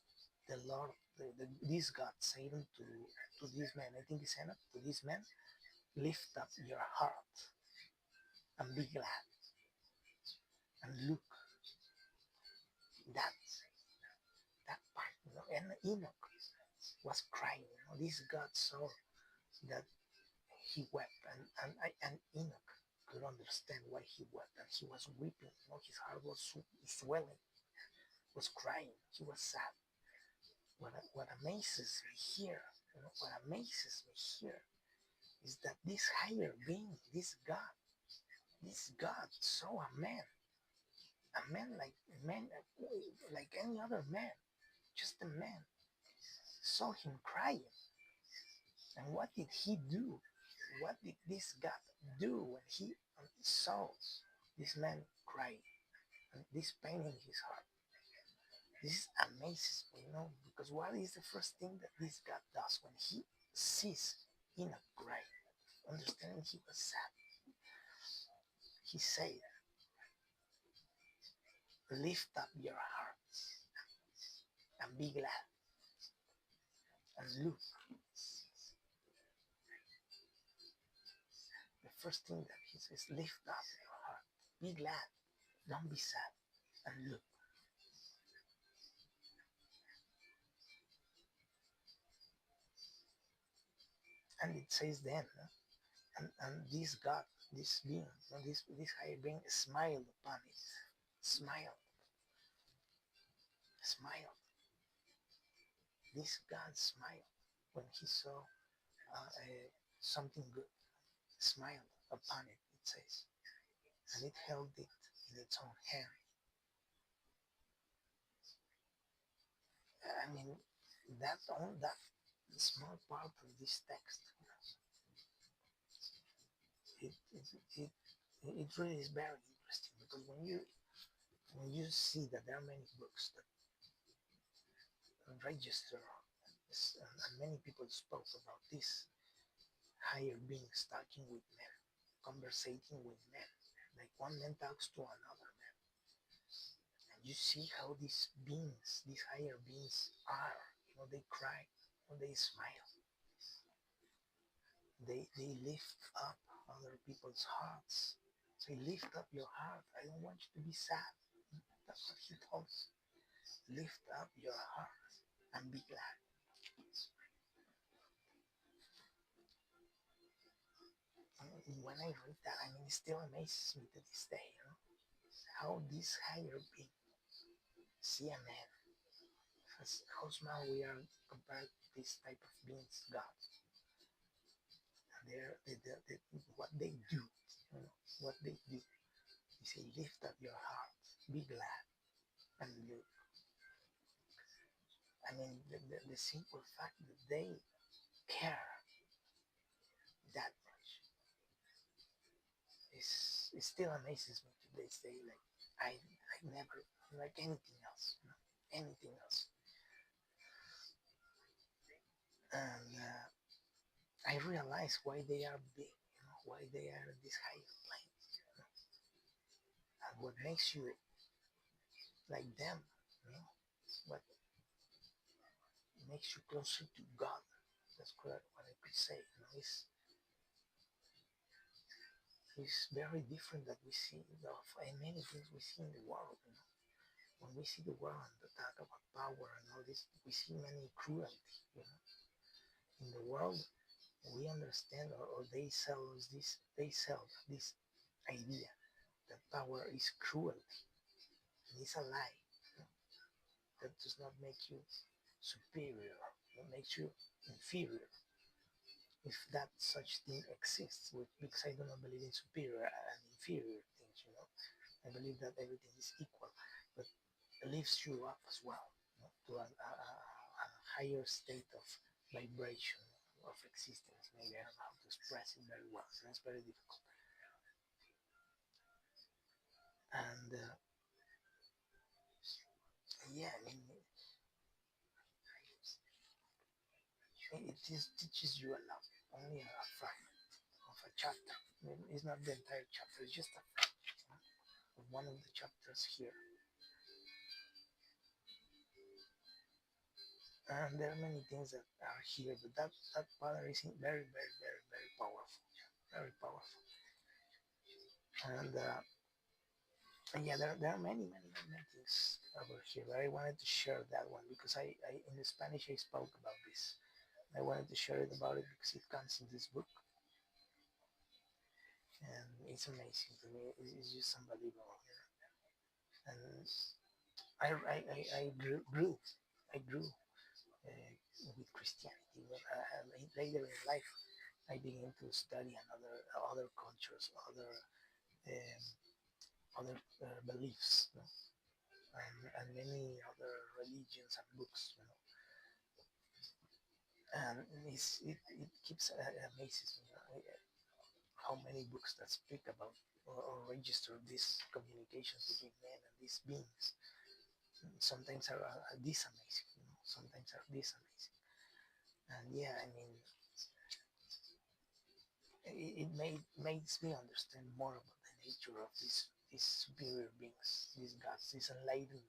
The Lord, this God said to this man, I think he said to this man, lift up your heart and be glad and look. That that part, you know, and Enoch was crying. You know, this God saw that he wept, and Enoch could understand why he wept, and he was weeping. You know, his heart was swelling, was crying. He was sad. What amazes me here, you know, what amazes me here is that this higher being, this God saw a man like any other man, just a man, saw him crying. And what did he do? What did this God do when he saw this man crying and this pain in his heart? This amazes me, you know, because what is the first thing that this God does when he sees Enoch crying, understanding he was sad? He said, lift up your hearts and be glad and look. The first thing that he says, lift up your heart, be glad, don't be sad, and look. And it says then, and this God, this being, this higher being smiled upon it, smiled, smiled. This God smiled when he saw something good, smiled upon it, it says, and it held it in its own hand. I mean, that small part of this text, it, it, it, it really is very interesting because when you see that there are many books that register and many people spoke about this higher beings talking with men, conversating with men, like one man talks to another man. And you see how these beings, these higher beings are. You know, they cry, you know, they smile, they lift up other people's hearts. Say, lift up your heart. I don't want you to be sad. That's what he told us. Lift up your heart and be glad. And when I read that, I mean, it still amazes me to this day, you know, how this higher being see a man, how small we are compared to this type of beings, God. And what they do, you know, what they do. He say, lift up your heart, be glad, and look. I mean, the simple fact that they care that much it still amazes me to this day. Like I never like anything else, you know, anything else. And I realize why they are big, you know, why they are in this higher plane, you know, and what makes you like them, you know, what makes you closer to God. That's what I could say. You know, it's very different that we see of many things we see in the world. You know, when we see the world and talk about power and all this, we see many cruelty. You know, in the world, we understand, or they sell us this. They sell this idea that power is cruelty. And it's a lie. You know, that does not make you superior. It makes you inferior. If that such thing exists, because I do not believe in superior and inferior things, you know. I believe that everything is equal, but it lifts you up as well, you know, to a higher state of vibration of existence. Maybe I don't know how to express it very well, so it's very difficult. And yeah, I mean, it just teaches you a lot, only a fragment of a chapter. I mean, it's not the entire chapter, it's just a fragment. one of the chapters here, and there are many things that are here, but that part is very, very, very, very powerful, very powerful. And yeah, there are many, many, many, many things over here, but I wanted to share that one because I in the Spanish I spoke about this. I wanted to share it about it because it comes in this book, and it's amazing to me. It's just unbelievable, you know? And I grew with Christianity. When later in life, I began to study other cultures, um, other beliefs, you know, and many other religions and books, you know. And it keeps amazes me, you know, how many books that speak about or register these communications between men and these beings. Sometimes are this amazing, you know. Sometimes are this amazing, and yeah, I mean, it makes me understand more about the nature of these superior beings, these gods, these enlightened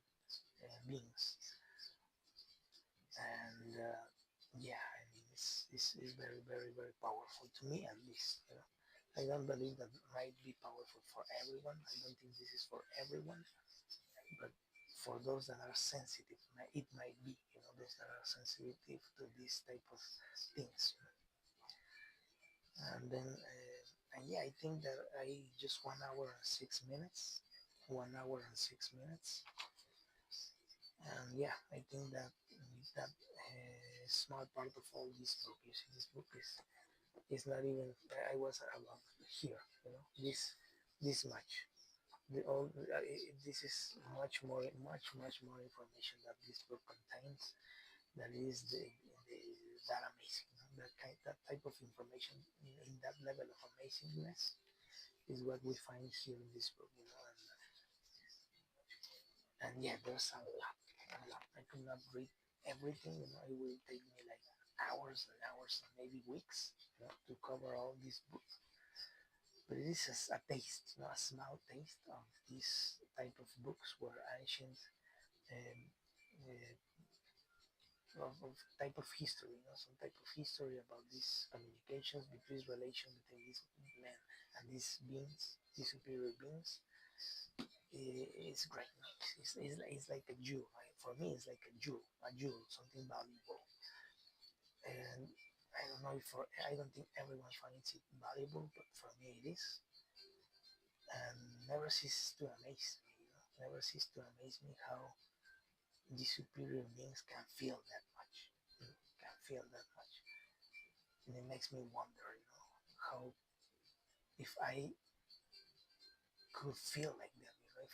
beings, and yeah, I mean, it's very, very, very powerful to me at least. You know, I don't believe that might be powerful for everyone. I don't think this is for everyone, but for those that are sensitive, it might be. You know, those that are sensitive to this type of things. You know? And then and yeah, I think that I just 1 hour and 6 minutes, 1 hour and 6 minutes, and yeah, I think that that small part of all this book is not even. I was about here, you know, this much. This is much more information that this book contains. That is that amazing, you know, that type of information in that level of amazingness is what we find here in this book, you know. And yeah, there's a lot, a lot. I could not read everything, you know. It will take me like hours and hours and maybe weeks, you know, to cover all this book. But it is a taste, you know, a small taste of this type of books where ancient um, uh, of type of history, you know, some type of history about these communications between relation between these men and these beings, these superior beings. It's great. No? It's like a jewel. Right? For me, it's like a jewel, something valuable. And I don't know if for I don't think everyone finds it valuable, but for me it is. And never ceases to amaze me. You know, never ceases to amaze me how these superior beings can feel that much. You know, can feel that much, and it makes me wonder. You know, how if I could feel like them. You know,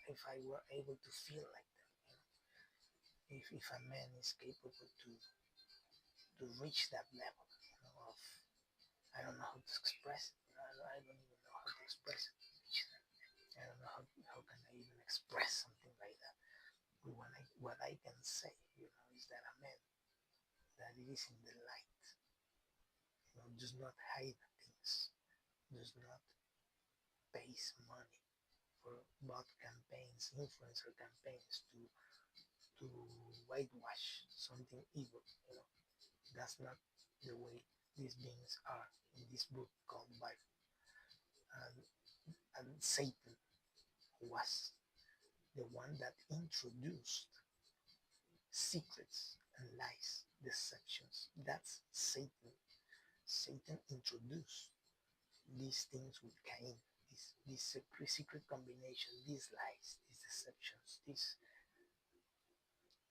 if I were able to feel like them. You know, if a man is capable to reach that level, you know, of I don't know how to express it. You know, I don't even know how to express it. I don't know how can I even express something like that. But what I can say, you know, is that a man that is in the light, you know, does not hide things, does not pay money for bot campaigns, influencer campaigns to whitewash something evil. You know, that's not the way these beings are in this book called Bible. And, and Satan was the one that introduced secrets and lies, deceptions. That's Satan. Satan introduced these things with Cain, this secret combination, these lies, these deceptions, these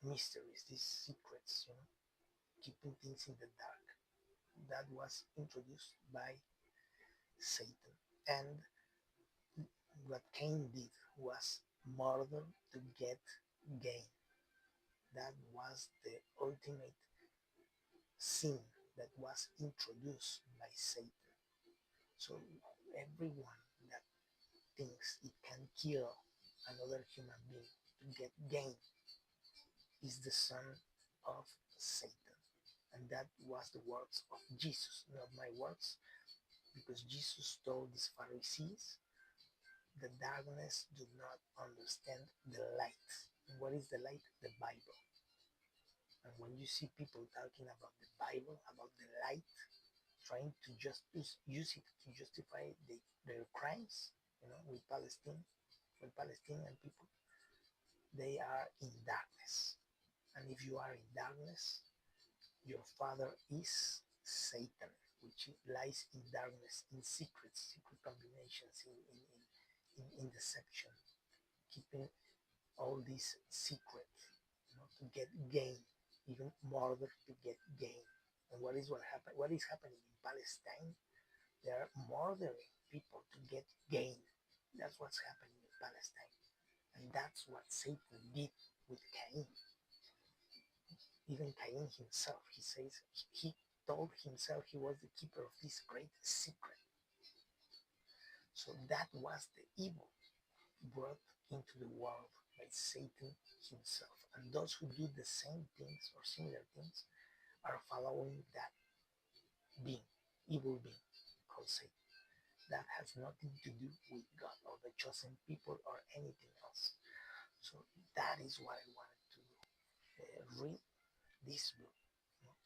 mysteries, these secrets, you know, keeping things in the dark. That was introduced by Satan. And what Cain did was murder to get gain. That was the ultimate sin that was introduced by Satan. So everyone that thinks it can kill another human being to get gain is the son of Satan. And that was the words of Jesus, not my words, because Jesus told these Pharisees the darkness do not understand the light. And what is the light? The Bible. And when you see people talking about the Bible, about the light, trying to just use it to justify their crimes, with Palestinian people, they are in darkness. And if you are in darkness, your father is Satan, which lies in darkness, in secret combinations, in deception, keeping all these secret, to get gain, even murder to get gain. And what is happening in Palestine? They are murdering people to get gain. That's what's happening in Palestine. And that's what Satan did with Cain. Even Cain himself, he says, he told himself he was the keeper of this great secret. So that was the evil brought into the world by Satan himself. And those who do the same things or similar things are following that being, evil being called Satan. That has nothing to do with God or the chosen people or anything else. So that is what I wanted to read this book, you know,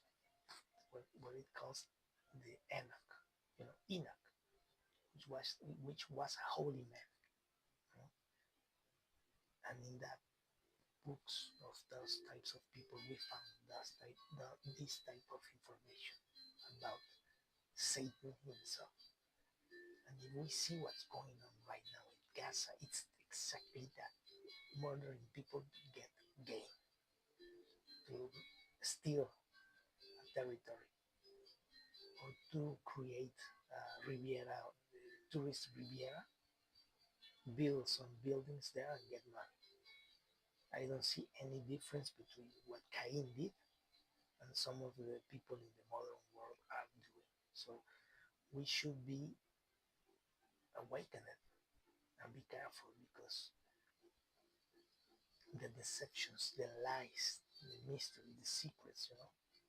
what it calls the Enoch, Enoch, which was a holy man, you know? And in that books of those types of people, we found this type of information about Satan himself. And if we see what's going on right now in Gaza, it's exactly that, murdering people to get gain, to steal a territory, or to create Riviera, tourist Riviera, build some buildings there and get money. I don't see any difference between what Cain did and some of the people in the modern world are doing. So we should be awakened and be careful, because the deceptions, the lies, the mystery, the secrets,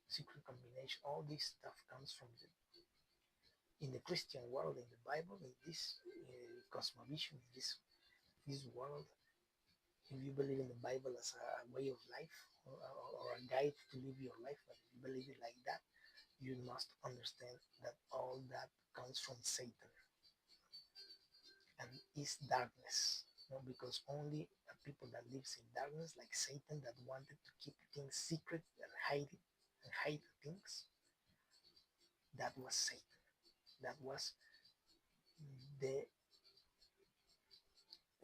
secret combination, all this stuff comes from in the Christian world, in the Bible, in this cosmovision, in this world. If you believe in the Bible as a way of life, or a guide to live your life, but if you believe it like that, you must understand that all that comes from Satan and is darkness. Because only people that lives in darkness, like Satan, that wanted to keep things secret and hide things, that was Satan. That was the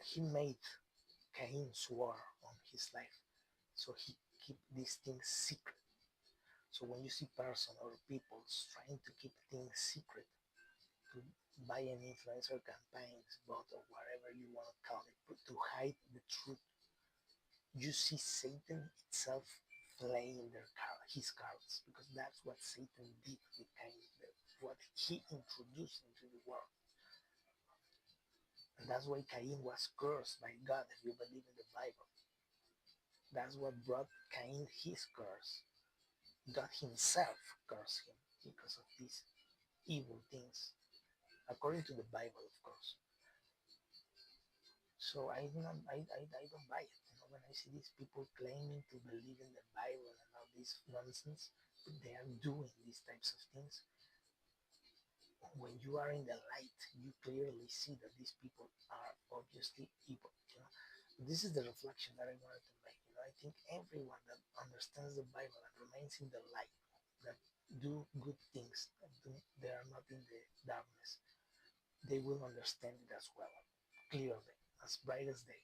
he made Cain swear on his life, so he keep these things secret. So when you see person or people trying to keep things secret, to buy an influencer campaigns, bot, or whatever you want to call it, but to hide the truth, you see Satan itself playing his cards, because that's what Satan did with Cain, what he introduced into the world. And that's why Cain was cursed by God, if you believe in the Bible. That's what brought Cain his curse. God himself cursed him because of these evil things, according to the Bible, of course. So I don't buy it. When I see these people claiming to believe in the Bible and all this nonsense, they are doing these types of things. When you are in the light, you clearly see that these people are obviously evil. This is the reflection that I wanted to make. I think everyone that understands the Bible and remains in the light, that do good things, they are not in the darkness, they will understand it as well, clearly, as bright as day.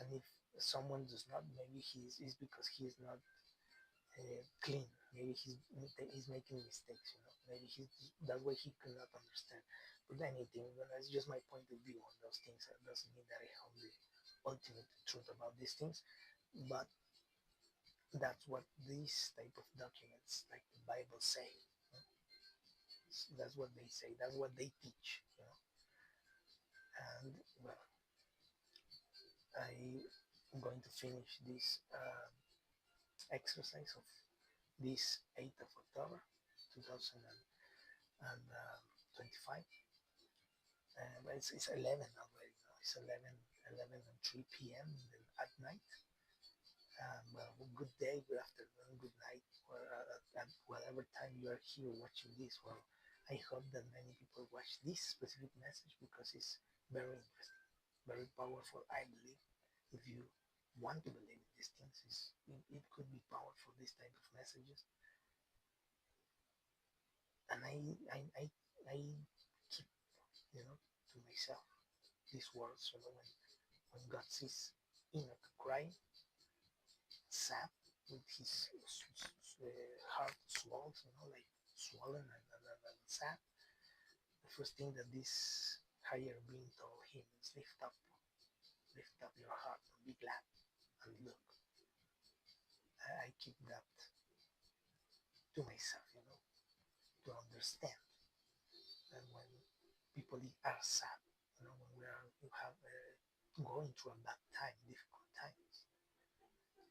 And if someone does not, maybe is because he is not clean. Maybe he's making mistakes. Maybe that way he cannot understand. But anything, that's just my point of view on those things. It doesn't mean that I have the ultimate truth about these things, but that's what these type of documents, like the Bible, say. That's what they say. That's what they teach. And well, I'm going to finish this exercise of this 8th of October 2025. But it's 11 already. It's 11 and 3 p.m. At night. Well, good day, good afternoon, good night, or at whatever time you are here watching this. Well, I hope that many people watch this specific message because it's very interesting, very powerful. I believe if you want to believe in these things, it could be powerful. This type of messages, and I keep to myself these words. When God sees Enoch crying, sad with his heart swelled, like swollen and sad. The first thing that this higher being told him is lift up your heart and be glad and look. I keep that to myself, to understand that when people are sad, when we have going through a bad time, difficult times,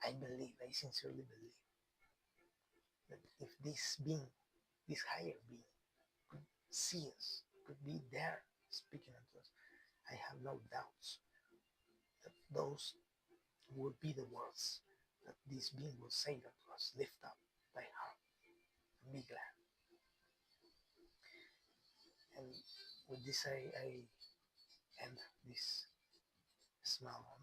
I sincerely believe that if this being, this higher being, could see us, could be there speaking to us, I have no doubts that those would be the words that this being will say to us: lift up thy heart and be glad. And with this, I end this small on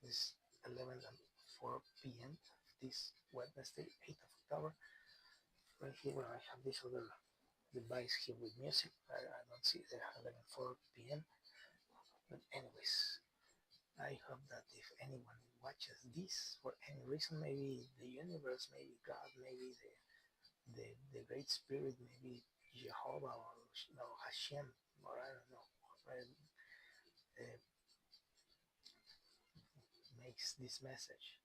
this 11 and 4 p.m. this Wednesday, 8th of October. Right here, where I have this other device here with music. I don't see the 11 4 p.m. But anyways, I hope that if anyone watches this for any reason, maybe the universe, maybe God, maybe the Great Spirit, maybe Jehovah or no, Hashem, or I don't know, uh, makes this message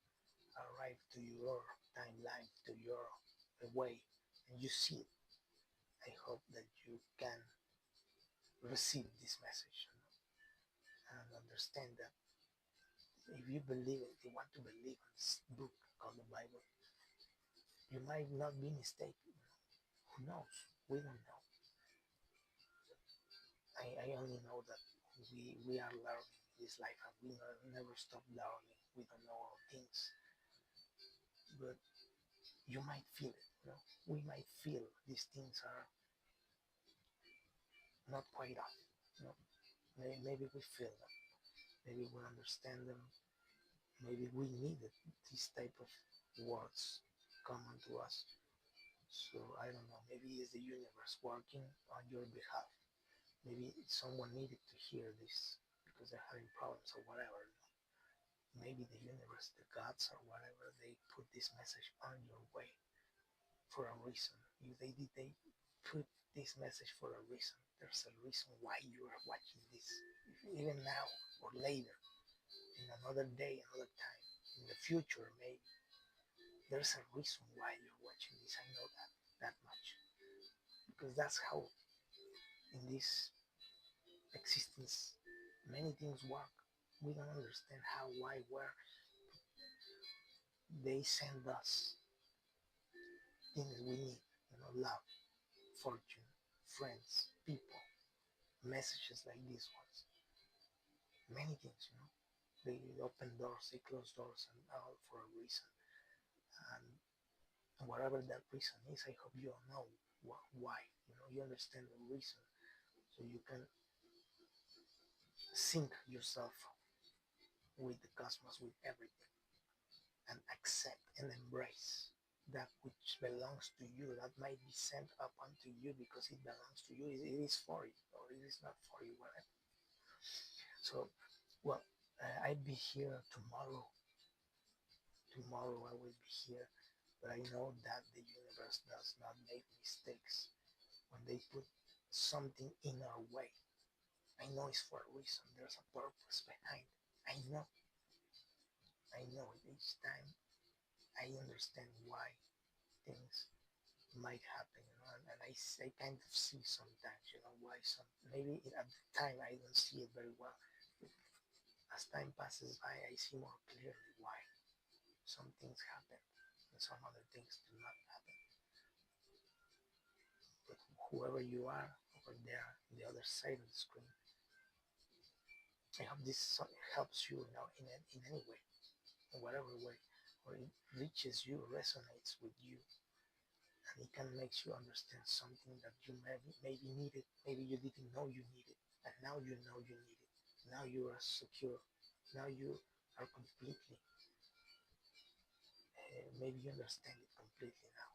arrive to your timeline, to your way, and you see it. I hope that you can receive this message, and understand that if you believe it, if you want to believe in this book called the Bible, you might not be mistaken. Who knows? We don't know. I only know that we are learning this life, and we never stop learning. We don't know all things, but you might feel it. We might feel these things are not quite off. You know, maybe we feel them. Maybe we understand them. Maybe we needed this type of words common to us. So I don't know. Maybe it's the universe working on your behalf. Maybe someone needed to hear this because they're having problems or whatever. Maybe the universe, the gods or whatever, they put this message on your way for a reason. If they put this message for a reason. There's a reason why you are watching this, even now or later, in another day, another time, in the future maybe. There's a reason why you're watching this. I know that much because that's how in this existence many things work. We don't understand how, why, where. They send us things we need, love, fortune, friends, people, messages like these ones. Many things, They open doors, they close doors, and all for a reason. And whatever that reason is, I hope you all know why. You understand the reason, so you can sync yourself with the cosmos, with everything, and accept and embrace that which belongs to you, that might be sent up unto you because it belongs to you. It is for you, or it is not for you, whatever. So, well, I'll be here tomorrow. Tomorrow I will be here, but I know that the universe does not make mistakes. When they put something in our way, I know it's for a reason. There's a purpose behind it. I know it. Each time I understand why things might happen, and I kind of see sometimes, why some, maybe at the time I don't see it very well, but as time passes by, I see more clearly why some things happen and some other things do not happen. But whoever you are over there on the other side of the screen, I hope this helps you now in any way, in whatever way, or it reaches you, resonates with you, and it can make you understand something that you maybe needed, maybe you didn't know you needed, and now you know you need it. Now you are secure. Now you are completely, maybe you understand it completely now.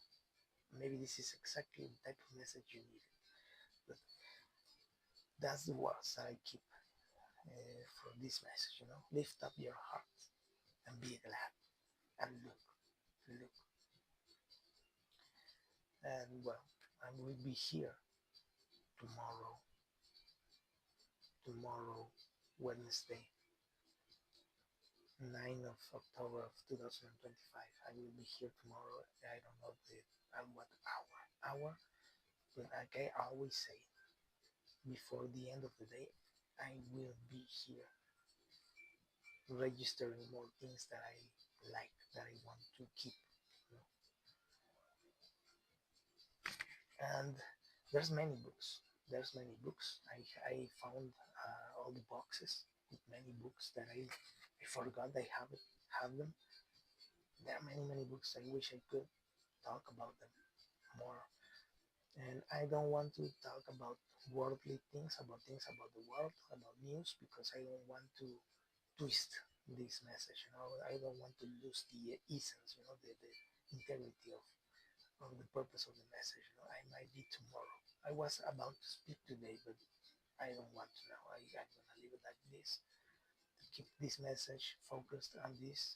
Maybe this is exactly the type of message you needed. But that's the words that I keep for this message. Lift up your heart and be glad and look. And well, I will be here tomorrow, Wednesday, 9th of October of 2025. I will be here tomorrow. I don't know at what hour, but like I always say, before the end of the day, I will be here registering more things that I like, that I want to keep. You know? And there's many books. I found all the boxes with many books that I forgot I have them. There are many books. I wish I could talk about them more. And I don't want to talk about worldly things about the world, about news, because I don't want to twist this message. I don't want to lose the essence, the integrity of the purpose of the message. I might be tomorrow. I was about to speak today, but I don't want to now. I'm gonna leave it like this. To keep this message focused on this,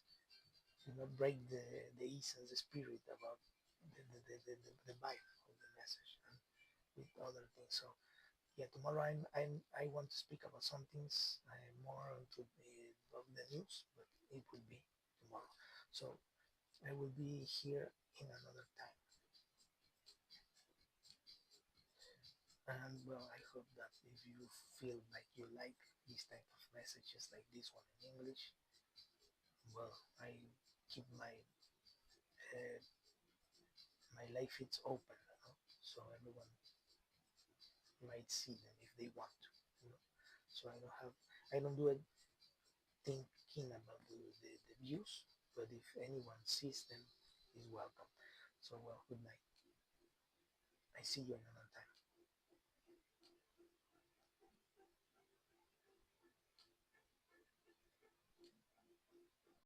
break the essence, the spirit about the vibe of the message and with other things. So yeah, tomorrow I want to speak about some things more into of the news, but it will be tomorrow. So I will be here in another time. And well, I hope that if you feel like you like these type of messages like this one in English, well, I keep uh, my life feeds open, so everyone might see them if they want to. So I don't do it thinking about the views, but if anyone sees them, is welcome. So well, good night. I see you in